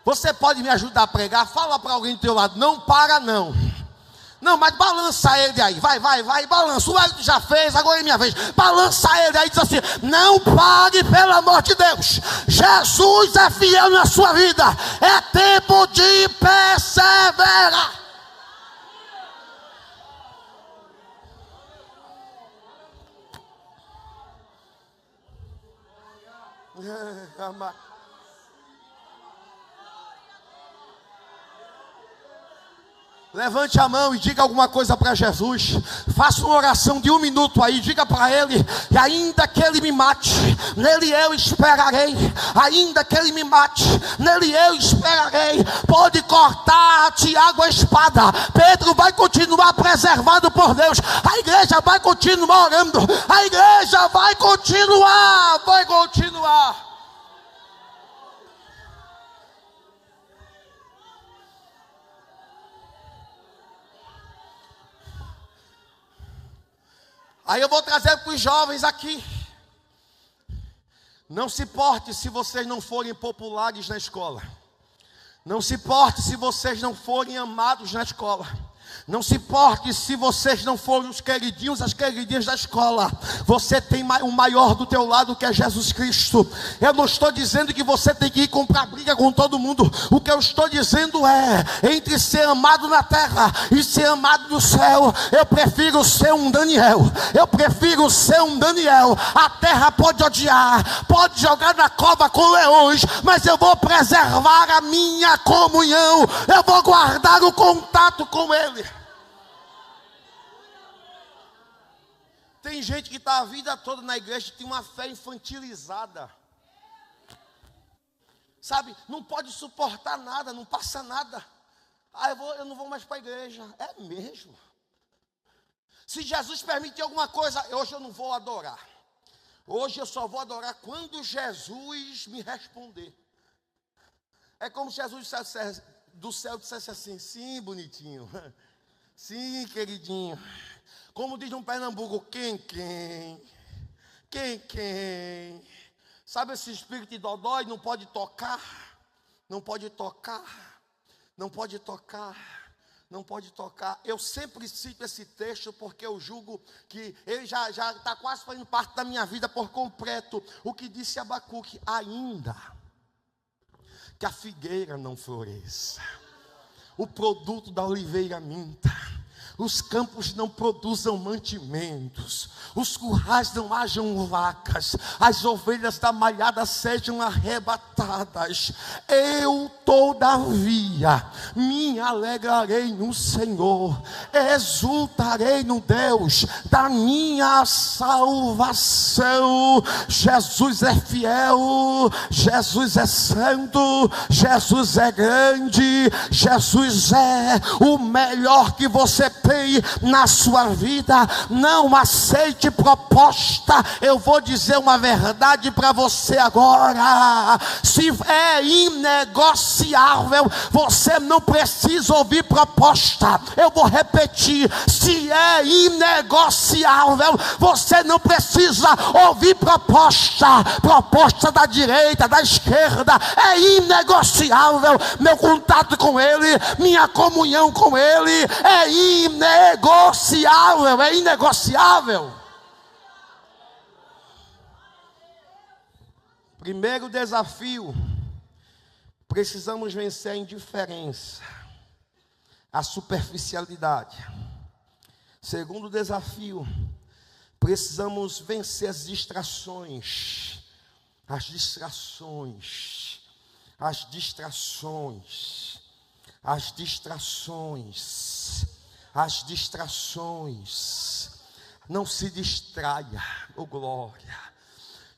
Você pode me ajudar a pregar? Fala para alguém do teu lado: não para não. Não, mas balança ele aí, vai, balança. O Hélio já fez, agora é minha vez. Balança ele aí, diz assim: não pare, pelo amor de Deus. Jesus é fiel na sua vida. É tempo de perseverar. Levante a mão e diga alguma coisa para Jesus. Faça uma oração de 1 minuto aí. Diga para Ele: e ainda que Ele me mate, nele eu esperarei. Ainda que Ele me mate, nele eu esperarei. Pode cortar Tiago a espada, Pedro vai continuar preservado por Deus. A igreja vai continuar orando. A igreja vai continuar. Aí eu vou trazer para os jovens aqui. Não se porte se vocês não forem populares na escola. Não se porte se vocês não forem amados na escola. Não se porte se vocês não forem os queridinhos, as queridinhas da escola. Você tem o maior do teu lado, que é Jesus Cristo. Eu não estou dizendo que você tem que ir comprar briga com todo mundo. O que eu estou dizendo é: entre ser amado na terra e ser amado no céu, eu prefiro ser um Daniel. A terra pode odiar, pode jogar na cova com leões, mas eu vou preservar a minha comunhão. Eu vou guardar o contato com Ele. Tem gente que está a vida toda na igreja e tem uma fé infantilizada. Sabe, não pode suportar nada, não passa nada. Eu não vou mais para a igreja. É mesmo? Se Jesus permitir alguma coisa, hoje eu não vou adorar. Hoje eu só vou adorar quando Jesus me responder. É como se Jesus do céu dissesse assim: sim, bonitinho. Sim, queridinho. Como diz no Pernambuco: quem? Sabe esse espírito de dodói? Não pode tocar. não pode tocar. Eu sempre cito esse texto porque eu julgo que ele já está quase fazendo parte da minha vida por completo. O que disse Abacuque: ainda que a figueira não floresça, o produto da oliveira minta, os campos não produzam mantimentos, os currais não hajam vacas, as ovelhas da malhada sejam arrebatadas, eu todavia me alegrarei no Senhor, exultarei no Deus da minha salvação. Jesus é fiel, Jesus é santo, Jesus é grande, Jesus é o melhor que você tem na sua vida. Não aceite proposta. Eu vou dizer uma verdade para você agora: se é inegociável, você não precisa ouvir proposta. Eu vou repetir: se é inegociável, você não precisa ouvir proposta. Proposta da direita, da esquerda, é inegociável. Meu contato com Ele, minha comunhão com Ele é inegociável, é inegociável. Primeiro desafio: precisamos vencer a indiferença, a superficialidade. Segundo desafio: precisamos vencer as distrações, as distrações, as distrações, as distrações, as distrações. Não se distraia, oh glória.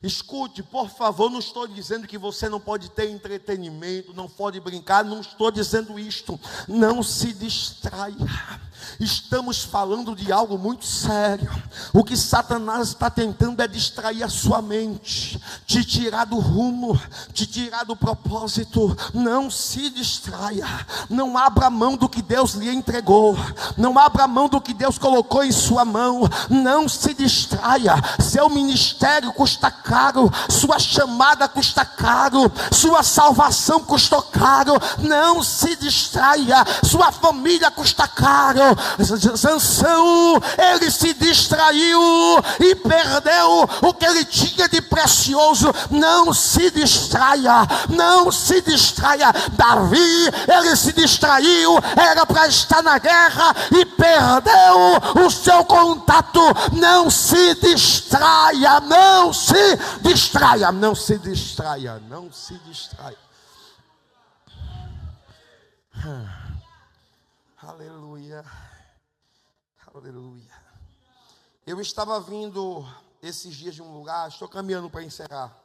Escute, por favor, não estou dizendo que você não pode ter entretenimento, não pode brincar, não estou dizendo isto. Não se distraia. Estamos falando de algo muito sério. O que Satanás está tentando é distrair a sua mente, te tirar do rumo, te tirar do propósito. Não se distraia. Não abra mão do que Deus lhe entregou. Não abra mão do que Deus colocou em sua mão. Não se distraia. Seu ministério custa caro, sua chamada custa caro, sua salvação custou caro. Não se distraia. Sua família custa caro. Sansão, ele se distraiu e perdeu o que ele tinha de precioso. Não se distraia, não se distraia. Davi, ele se distraiu, era para estar na guerra e perdeu o seu contato. Não se distraia, não se distraia, não se distraia, não se distraia. Aleluia. Aleluia. Eu estava vindo esses dias de um lugar, estou caminhando para encerrar.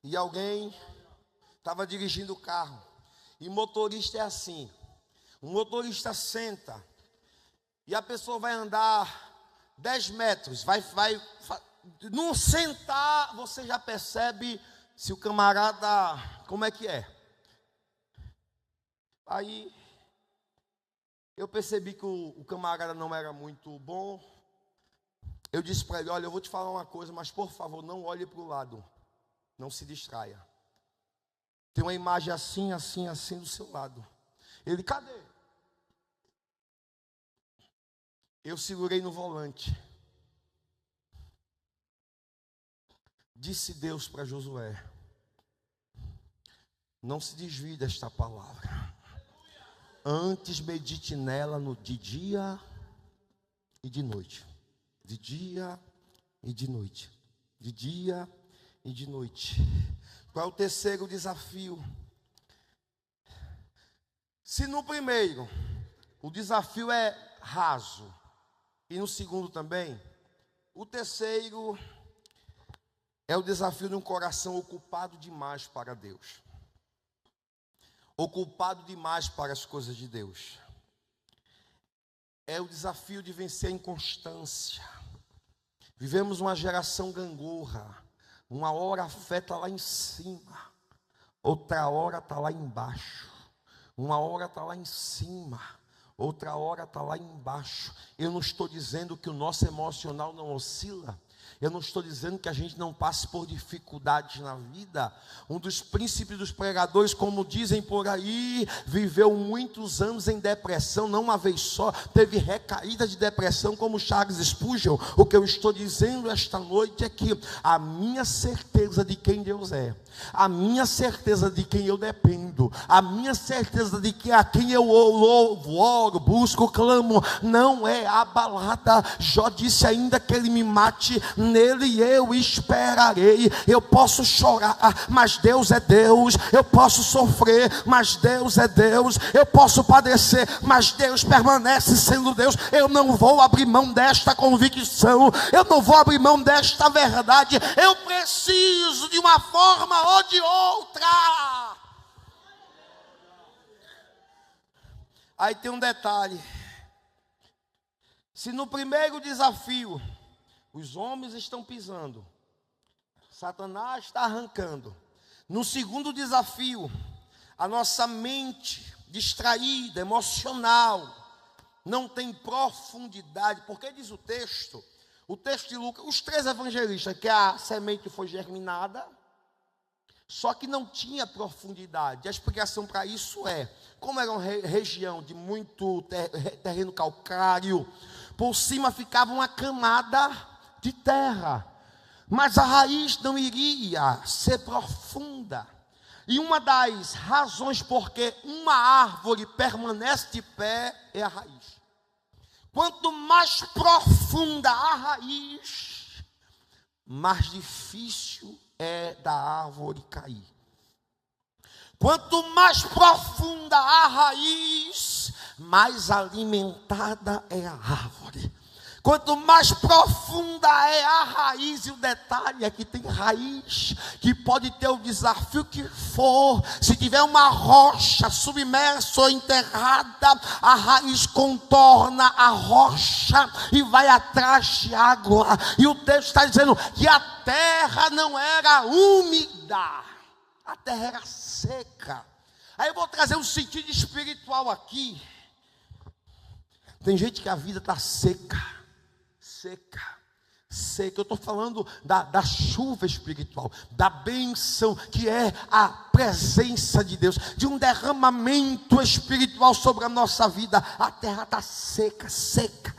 E alguém estava dirigindo o carro. E motorista é assim: o motorista senta e a pessoa vai andar 10 metros, vai num sentar, você já percebe se o camarada, como é que é. Aí eu percebi que o camarada não era muito bom. Eu disse para ele: olha, eu vou te falar uma coisa, mas por favor, não olhe para o lado, não se distraia. Tem uma imagem assim, assim, assim do seu lado. Ele: cadê? Eu segurei no volante. Disse Deus para Josué: não se desvie desta palavra. Antes medite nela de dia e de noite. De dia e de noite. De dia e de noite. Qual é o terceiro desafio? Se no primeiro o desafio é raso, e no segundo também, o terceiro é o desafio de um coração ocupado demais para Deus. Ocupado demais para as coisas de Deus. É o desafio de vencer a inconstância. Vivemos uma geração gangorra. Uma hora a fé está lá em cima, outra hora está lá embaixo. Uma hora está lá em cima, outra hora está lá embaixo. Eu não estou dizendo que o nosso emocional não oscila. Eu não estou dizendo que a gente não passe por dificuldades na vida. Um dos príncipes dos pregadores, como dizem por aí, viveu muitos anos em depressão, não uma vez só, teve recaída de depressão como Charles Spurgeon. O que eu estou dizendo esta noite é que a minha certeza de quem Deus é, a minha certeza de quem eu dependo, a minha certeza de que a quem eu louvo, oro, busco, clamo, não é abalada. Jó disse ainda que ele me mate, nele eu esperarei. Eu posso chorar, mas Deus é Deus. Eu posso sofrer, mas Deus é Deus. Eu posso padecer, mas Deus permanece sendo Deus. Eu não vou abrir mão desta convicção, eu não vou abrir mão desta verdade. Eu preciso de uma forma ou de outra. Aí tem um detalhe: se no primeiro desafio os homens estão pisando, Satanás está arrancando, no segundo desafio a nossa mente distraída, emocional, não tem profundidade, porque diz o texto de Lucas, os 3 evangelistas, que a semente foi germinada, só que não tinha profundidade. A explicação para isso é, como era uma região de muito terreno calcário, por cima ficava uma camada de terra, mas a raiz não iria ser profunda. E uma das razões porque uma árvore permanece de pé é a raiz. Quanto mais profunda a raiz, mais difícil é da árvore cair. Quanto mais profunda a raiz, mais alimentada é a árvore. Quanto mais profunda é a raiz, e o detalhe é que tem raiz que pode ter o desafio que for, se tiver uma rocha submersa ou enterrada, a raiz contorna a rocha e vai atrás de água. E o texto está dizendo que a terra não era úmida, a terra era seca. Aí eu vou trazer um sentido espiritual aqui. Tem gente que a vida está seca. Eu estou falando da chuva espiritual, da bênção que é a presença de Deus, de um derramamento espiritual sobre a nossa vida. A terra está seca,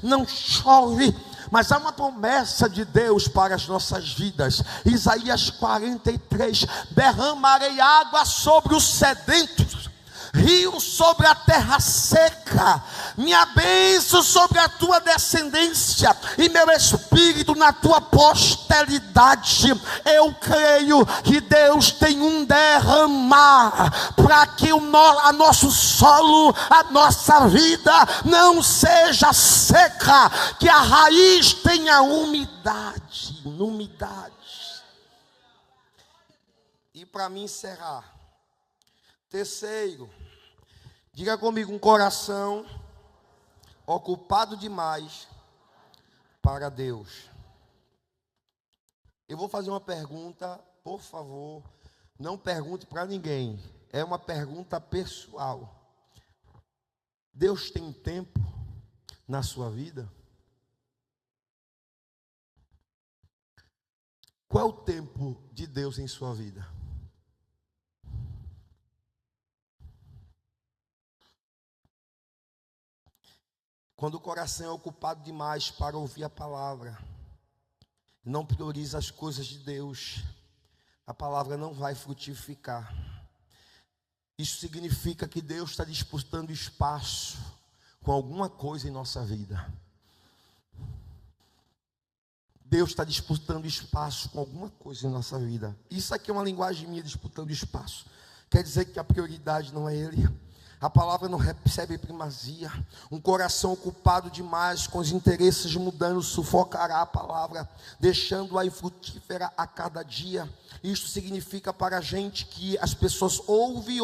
não chove, mas há uma promessa de Deus para as nossas vidas. Isaías 43, derramarei água sobre os sedentos, rio sobre a terra seca, minha bênção sobre a tua descendência e meu espírito na tua posteridade. Eu creio que Deus tem um derramar para que o nosso solo, a nossa vida não seja seca, que a raiz tenha umidade. E para mim encerrar, terceiro, diga comigo, um coração ocupado demais para Deus. Eu vou fazer uma pergunta, por favor, não pergunte para ninguém, é uma pergunta pessoal. Deus tem tempo na sua vida? Qual é o tempo de Deus em sua vida? Quando o coração é ocupado demais para ouvir a palavra, não prioriza as coisas de Deus, a palavra não vai frutificar. Isso significa que Deus está disputando espaço com alguma coisa em nossa vida. Deus está disputando espaço com alguma coisa em nossa vida. Isso aqui é uma linguagem minha, disputando espaço. Quer dizer que a prioridade não é Ele. A palavra não recebe primazia. Um coração ocupado demais com os interesses mudando sufocará a palavra, deixando-a infrutífera a cada dia. Isto significa para a gente que as pessoas ouvem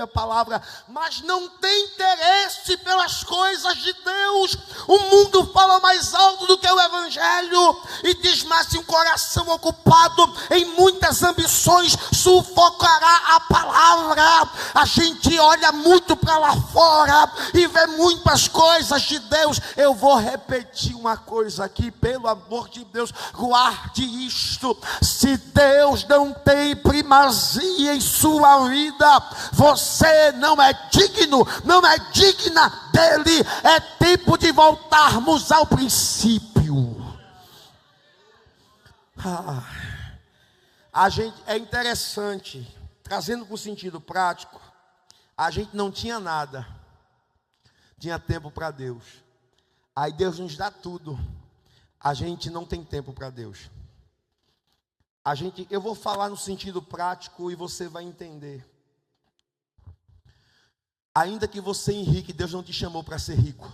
a palavra, mas não tem interesse pelas coisas de Deus. O mundo fala mais alto do que o evangelho, e diz mais: se um coração ocupado em muitas ambições sufocará a palavra. A gente olha muito para lá fora e vê muitas coisas de Deus. Eu vou repetir uma coisa aqui, pelo amor de Deus, guarde isto: se Deus não tem primazia em sua vida, você não é digno, não é digna dele. É tempo de voltarmos ao princípio. A gente, é interessante, trazendo para o sentido prático, a gente não tinha nada, tinha tempo para Deus. Aí Deus nos dá tudo, a gente não tem tempo para Deus. Eu vou falar no sentido prático e você vai entender. Ainda que você enrique, Deus não te chamou para ser rico.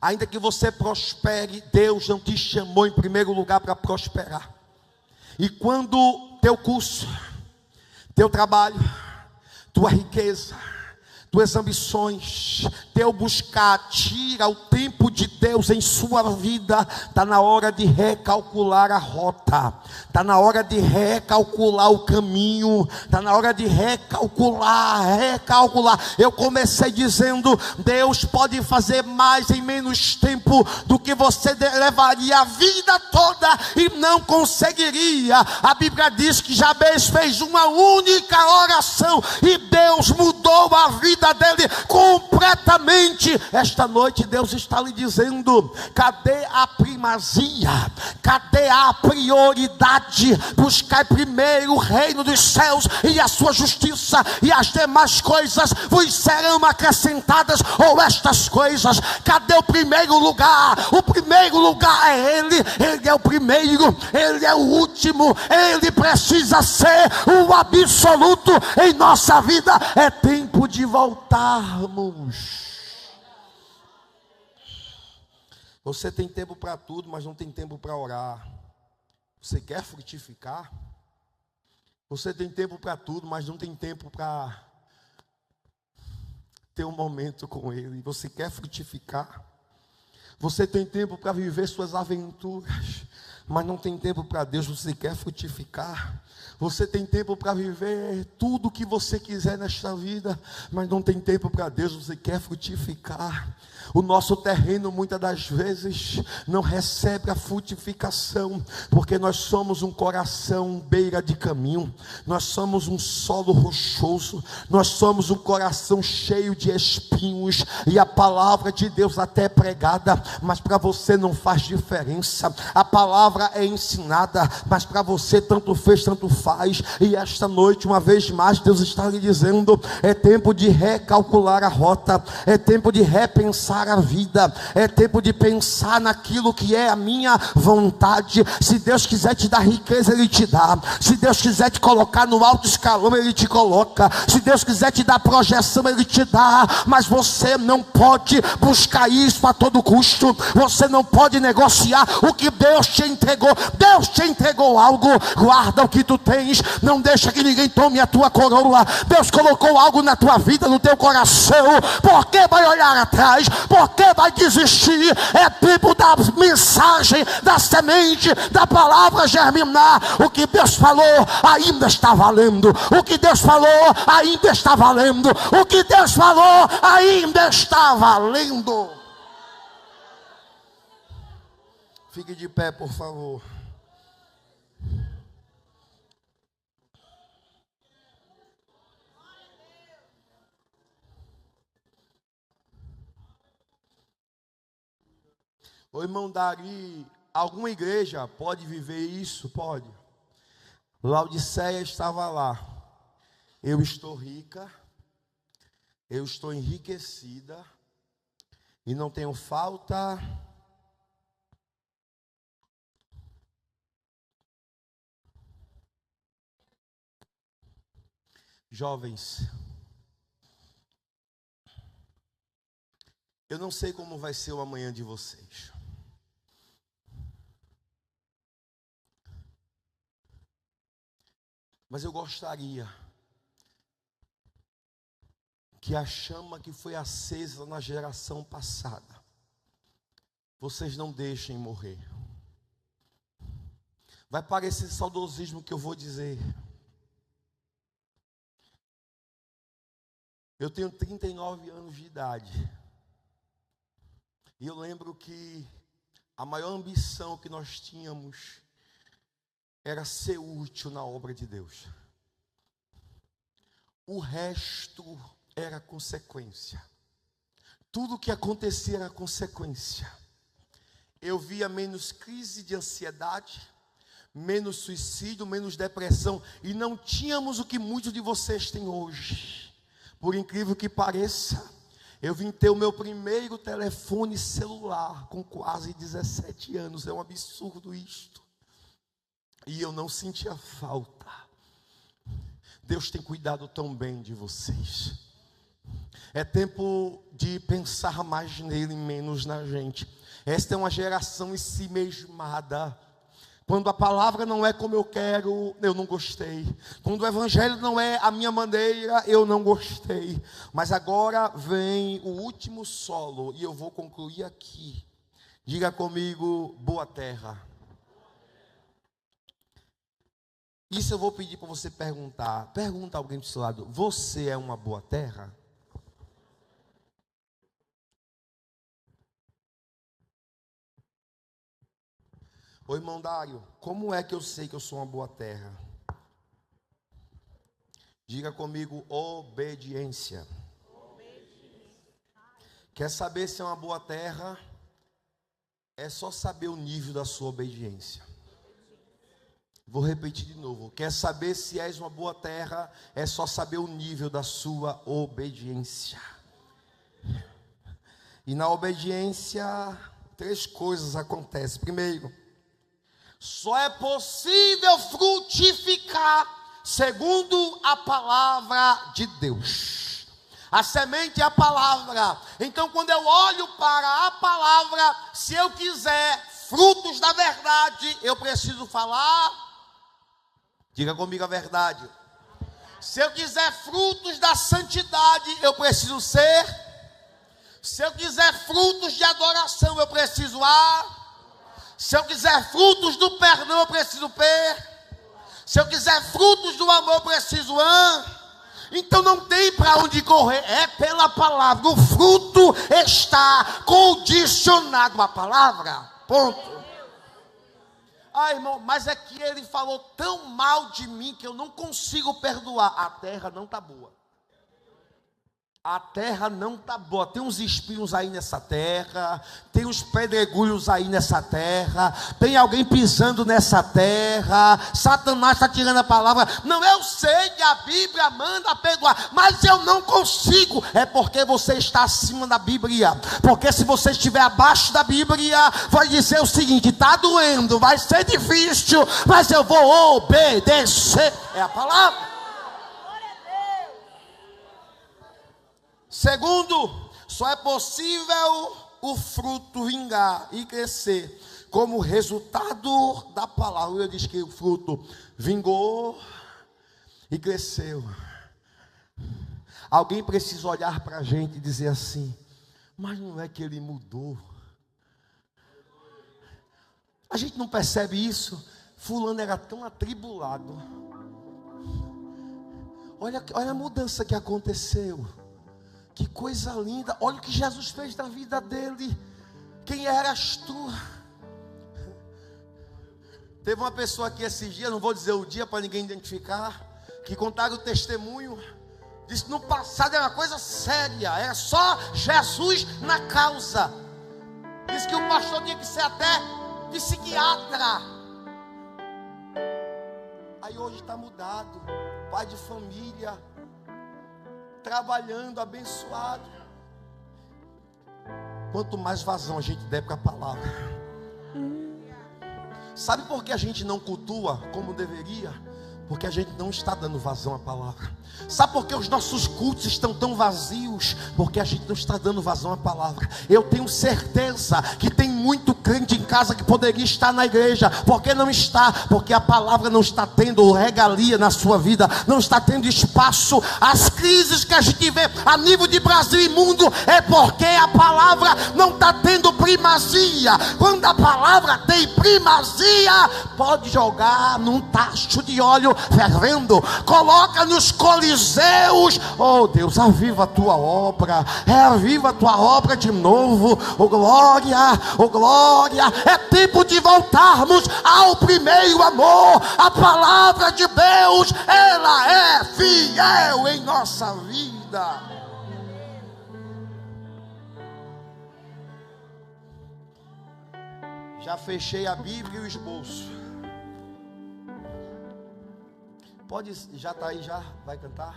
Ainda que você prospere, Deus não te chamou em primeiro lugar para prosperar. E quando teu curso, teu trabalho, tua riqueza, tuas ambições, teu buscar tira o tempo de Deus em sua vida, está na hora de recalcular a rota, está na hora de recalcular o caminho, está na hora de recalcular. Eu comecei dizendo: Deus pode fazer mais em menos tempo do que você levaria a vida toda e não conseguiria. A Bíblia diz que Jabez fez uma única oração e Deus mudou a vida dele completamente. Esta noite Deus está lhe dizendo: cadê a primazia? Cadê a prioridade? Buscai primeiro o reino dos céus e a sua justiça, e as demais coisas vos serão acrescentadas. Ou estas coisas, cadê o primeiro lugar? O primeiro lugar é Ele. Ele é o primeiro, Ele é o último, Ele precisa ser o absoluto em nossa vida. É tempo de voltarmos. Você tem tempo para tudo, mas não tem tempo para orar. Você quer frutificar? Você tem tempo para tudo, mas não tem tempo para ter um momento com Ele. Você quer frutificar? Você tem tempo para viver suas aventuras, mas não tem tempo para Deus. Você quer frutificar? Você tem tempo para viver tudo o que você quiser nesta vida, mas não tem tempo para Deus. Você quer frutificar? O nosso terreno muitas das vezes não recebe a frutificação, porque nós somos um coração beira de caminho, nós somos um solo rochoso, nós somos um coração cheio de espinhos, e a palavra de Deus até é pregada, mas para você não faz diferença. A palavra é ensinada, mas para você tanto fez, tanto faz. E esta noite, uma vez mais, Deus está lhe dizendo: é tempo de recalcular a rota, é tempo de repensar a vida, é tempo de pensar naquilo que é a minha vontade. Se Deus quiser te dar riqueza, Ele te dá. Se Deus quiser te colocar no alto escalão, Ele te coloca. Se Deus quiser te dar projeção, Ele te dá. Mas você não pode buscar isso a todo custo. Você não pode negociar o que Deus te entregou. Deus te entregou algo, guarda o que tu tens, não deixa que ninguém tome a tua coroa. Deus colocou algo na tua vida, no teu coração. Por que vai olhar atrás? Por que vai desistir? É tempo da mensagem, da semente, da palavra germinar. O que Deus falou ainda está valendo. O que Deus falou ainda está valendo. O que Deus falou ainda está valendo. Fique de pé, por favor. O irmão Dari, alguma igreja pode viver isso? Pode. Laodiceia estava lá. Eu estou rica, eu estou enriquecida e não tenho falta. Jovens, eu não sei como vai ser o amanhã de vocês. Mas eu gostaria que a chama que foi acesa na geração passada, vocês não deixem morrer. Vai parecer saudosismo que eu vou dizer. Eu tenho 39 anos de idade. E eu lembro que a maior ambição que nós tínhamos era ser útil na obra de Deus. O resto era consequência. Tudo que acontecia era consequência. Eu via menos crise de ansiedade, menos suicídio, menos depressão. E não tínhamos o que muitos de vocês têm hoje. Por incrível que pareça, eu vim ter o meu primeiro telefone celular com quase 17 anos. É um absurdo isto. E eu não sentia falta. Deus tem cuidado tão bem de vocês. É tempo de pensar mais nele e menos na gente. Esta é uma geração ensimesmada. Quando a palavra não é como eu quero, eu não gostei. Quando o evangelho não é a minha maneira, eu não gostei. Mas agora vem o último solo e eu vou concluir aqui. Diga comigo, boa terra. Isso eu vou pedir para você perguntar. Pergunta a alguém do seu lado, você é uma boa terra? Ô irmão Dário, como é que eu sei que eu sou uma boa terra? Diga comigo, obediência. Quer saber se é uma boa terra? É só saber o nível da sua obediência. Vou repetir de novo. Quer saber se és uma boa terra? É só saber o nível da sua obediência. E na obediência, 3 coisas acontecem. Primeiro, só é possível frutificar segundo a palavra de Deus. A semente é a palavra. Então, quando eu olho para a palavra, se eu quiser frutos da verdade, eu preciso falar. Diga comigo a verdade. Se eu quiser frutos da santidade, eu preciso ser. Se eu quiser frutos de adoração, eu preciso Se eu quiser frutos do perdão, eu preciso Se eu quiser frutos do amor, eu preciso Então não tem para onde correr, é pela palavra. O fruto está condicionado à palavra. Ponto. Irmão, mas é que ele falou tão mal de mim que eu não consigo perdoar. A terra não está boa. A terra não está boa. Tem uns espinhos aí nessa terra. Tem uns pedregulhos aí nessa terra. Tem alguém pisando nessa terra. Satanás está tirando a palavra. Não, eu sei que a Bíblia manda perdoar, mas eu não consigo. É porque você está acima da Bíblia. Porque se você estiver abaixo da Bíblia, vai dizer o seguinte: está doendo, vai ser difícil, mas eu vou obedecer. É a palavra. Segundo, só é possível o fruto vingar e crescer como resultado da palavra. Eu disse que o fruto vingou e cresceu. Alguém precisa olhar para a gente e dizer assim: mas não é que ele mudou? A gente não percebe isso. Fulano era tão atribulado. Olha a mudança que aconteceu. Que coisa linda. Olha o que Jesus fez na vida dele. Quem eras tu? Teve uma pessoa aqui esses dias, não vou dizer o dia para ninguém identificar, que contaram o testemunho. Disse que no passado era uma coisa séria, era só Jesus na causa. Disse que o pastor tinha que ser até psiquiatra. Aí hoje está mudado, pai de família, trabalhando, abençoado. Quanto mais vazão a gente der para a palavra. Sabe por que a gente não cultua como deveria? Porque a gente não está dando vazão à palavra. Sabe por que os nossos cultos estão tão vazios? Porque a gente não está dando vazão à palavra. Eu tenho certeza que tem muito crente em casa que poderia estar na igreja. Por que não está? Porque a palavra não está tendo regalia na sua vida, não está tendo espaço. As crises que a gente vê a nível de Brasil e mundo é porque a palavra não está tendo primazia. Quando a palavra tem primazia, pode jogar num tacho de óleo fervendo, coloca nos coliseus. Oh Deus, aviva a tua obra, aviva a tua obra de novo. Oh glória, oh glória. É tempo de voltarmos ao primeiro amor. A palavra de Deus, ela é fiel em nossa vida. Já fechei a Bíblia e o esboço. Pode, já está aí, já vai cantar?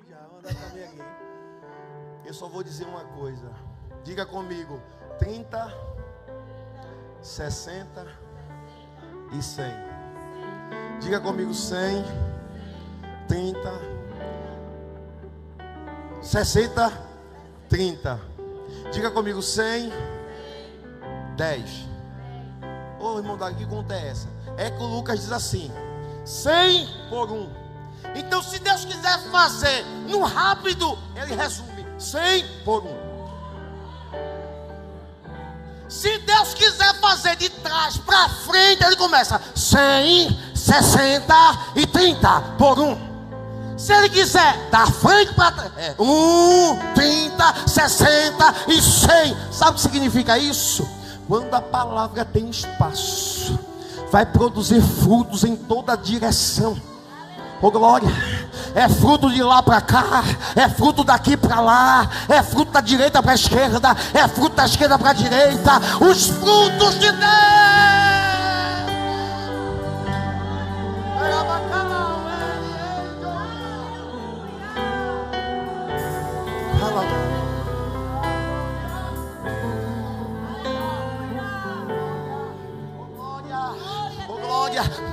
Aqui já, anda também aqui. Eu só vou dizer uma coisa. Diga comigo: 30, 60 e 100. Diga comigo: 100, 30, 60, 30. Diga comigo: 100, 10. Ô irmão, daqui que conta é essa? É que o Lucas diz assim: 100 por 1. Então, se Deus quiser fazer no rápido, ele resume: 100 por 1. Se Deus quiser fazer de trás para frente, ele começa 100, 60 e 30 por 1. Se ele quiser da frente para trás, 1, 30, 60 e 100. Sabe o que significa isso? Quando a palavra tem espaço, vai produzir frutos em toda a direção. Oh glória. É fruto de lá para cá, é fruto daqui para lá, é fruto da direita para a esquerda, é fruto da esquerda para a direita. Os frutos de Deus.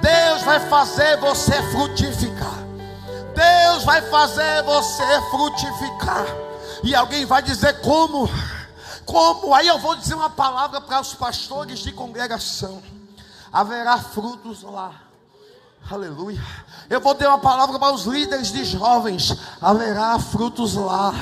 Deus vai fazer você frutificar. Deus vai fazer você frutificar. E alguém vai dizer como? Como? Aí eu vou dizer uma palavra para os pastores de congregação: haverá frutos lá. Aleluia. Eu vou ter uma palavra para os líderes de jovens: haverá frutos lá.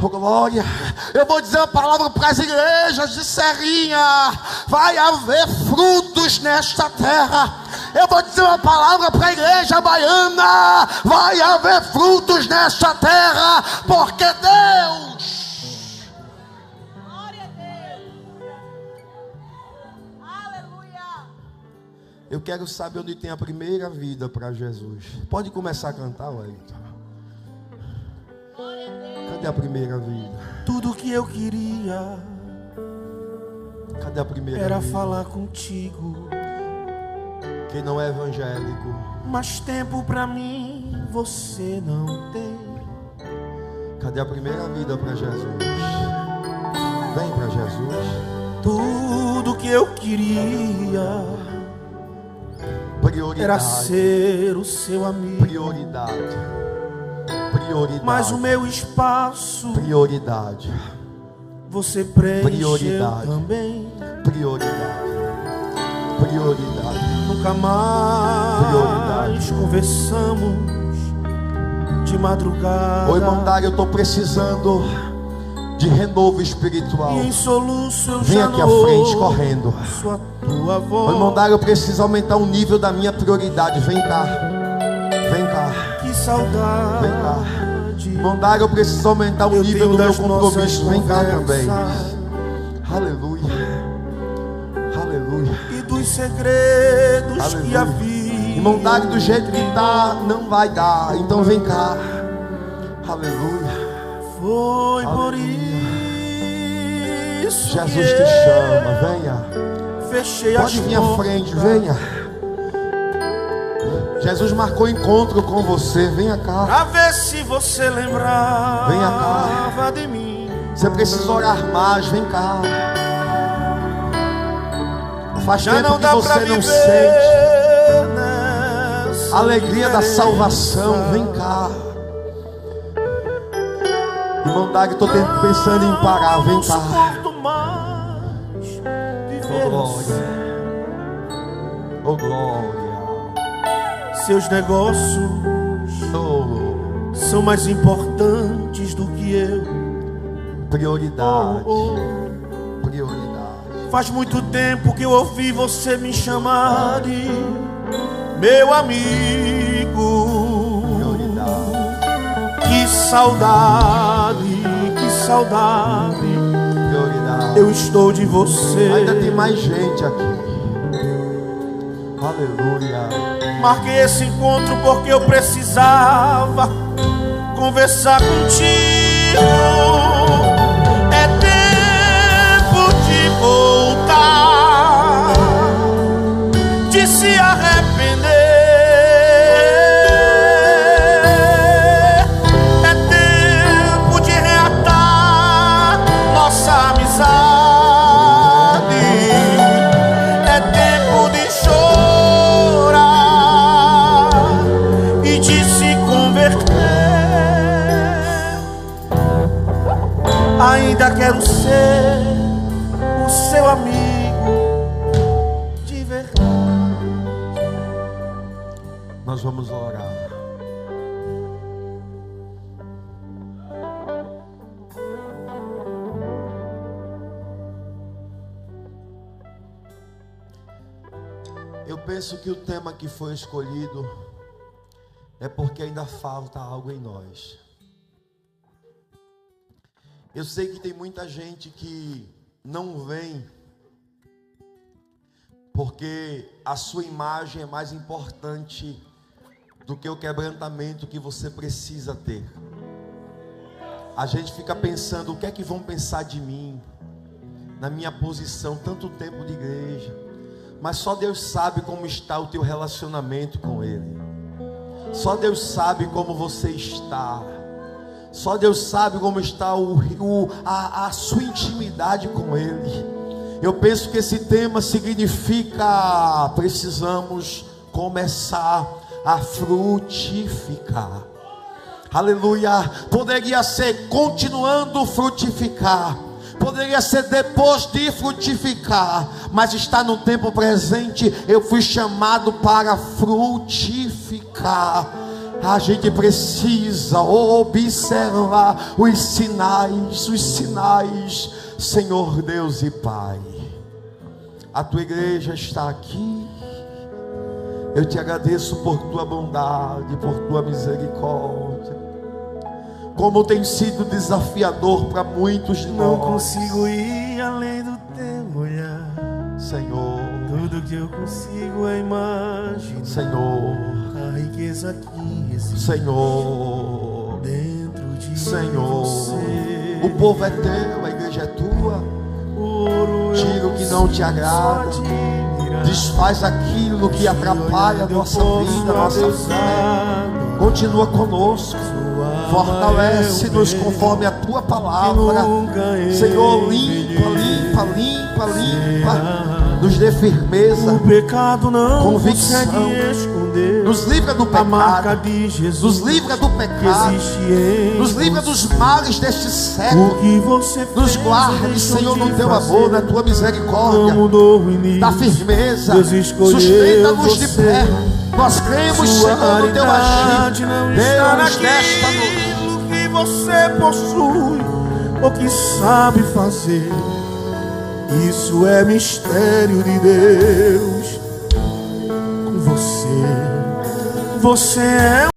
Oh, glória. Eu vou dizer uma palavra para as igrejas de Serrinha: vai haver frutos nesta terra. Eu vou dizer uma palavra para a igreja baiana: vai haver frutos nesta terra, porque Deus. Glória a Deus. Aleluia. Eu quero saber onde tem a primeira vida para Jesus. Pode começar a cantar, Wellington. Cadê a primeira vida? Tudo que eu queria, cadê a primeira era vida? Falar contigo. Quem não é evangélico, mas tempo pra mim você não tem. Cadê a primeira vida para Jesus? Vem para Jesus. Tudo que eu queria, prioridade, era ser o seu amigo. Prioridade. Mas o meu espaço, prioridade, você preencheu também. Prioridade. Nunca mais conversamos de madrugada. Ô irmão Dário, eu estou precisando de renovo espiritual. E em soluço eu vem aqui à frente correndo. Tua voz. Ô irmão Dário, eu preciso aumentar o nível da minha prioridade. Vem cá. Que saudade. Vem cá. Irmão Dário, eu preciso aumentar o nível do meu compromisso. Vem cá também. Aleluia. E dos segredos, aleluia, que havia. Irmão Dário, do jeito que está, não vai dar. Então vem cá. Aleluia. Foi aleluia. Por isso Jesus te chama. Venha. Fechei pode vir à frente, venha. Jesus marcou encontro com você. Venha cá. Pra ver se você lembrava. Venha cá. De mim. Você precisa orar mais. Vem cá. Faz já tempo não que você não sente. Alegria da salvação, vem cá. Irmão Dag, estou pensando em parar, vem cá. Oh glória, oh glória. Seus negócios são mais importantes do que eu. Prioridade, prioridade. Faz muito tempo que eu ouvi você me chamar de meu amigo. Prioridade. Que saudade, que saudade. Prioridade. Eu estou de você. Ainda tem mais gente aqui. Aleluia. Marquei esse encontro porque eu precisava conversar contigo. É tempo de voltar, de se arrepender. É tempo de reatar nossa amizade. É tempo de chorar e de se converter. Ainda quero ser o seu amigo de verdade. Nós vamos orar. Eu penso que o tema que foi escolhido é porque ainda falta algo em nós. Eu sei que tem muita gente que não vem porque a sua imagem é mais importante do que o quebrantamento que você precisa ter. A gente fica pensando, o que é que vão pensar de mim, na minha posição, tanto tempo de igreja. Mas só Deus sabe como está o teu relacionamento com Ele. Só Deus sabe como você está. Só Deus sabe como está a sua intimidade com Ele. Eu penso que esse tema significa: precisamos começar a frutificar. Aleluia. Poderia ser continuando frutificar, poderia ser depois de frutificar, mas está no tempo presente. Eu fui chamado para frutificar. A gente precisa observar os sinais, Senhor Deus e Pai. A tua igreja está aqui. Eu te agradeço por tua bondade, por tua misericórdia. Como tem sido desafiador para muitos de nós. Não consigo ir além do teu olhar, Senhor. tudo que eu consigo é imaginar, Senhor, a riqueza que existe Senhor, dentro de Senhor. você. O povo é teu, a igreja é tua. Tira o que não te agrada, desfaz aquilo que atrapalha a nossa vida, a nossa fé. Continua conosco, fortalece-nos conforme a tua palavra. Senhor, limpa, limpa, limpa, limpa. Nos dê firmeza, O pecado não convicção. consegue esconder Nos livra do a marca pecado, de Jesus nos livra do que pecado, existe em nos livra dos você. males deste século. O que você Nos fez, guarde, deixou Senhor, de no teu fazer. amor, na tua Não misericórdia. mudou o início. Dá firmeza, Deus escolheu sustenta-nos de você. pé. Nós cremos, Sua Senhor, no teu raridade agir. não está Deus, nesta noite, naquilo que você possui ou que sabe fazer. Isso é mistério de Deus com você. Você é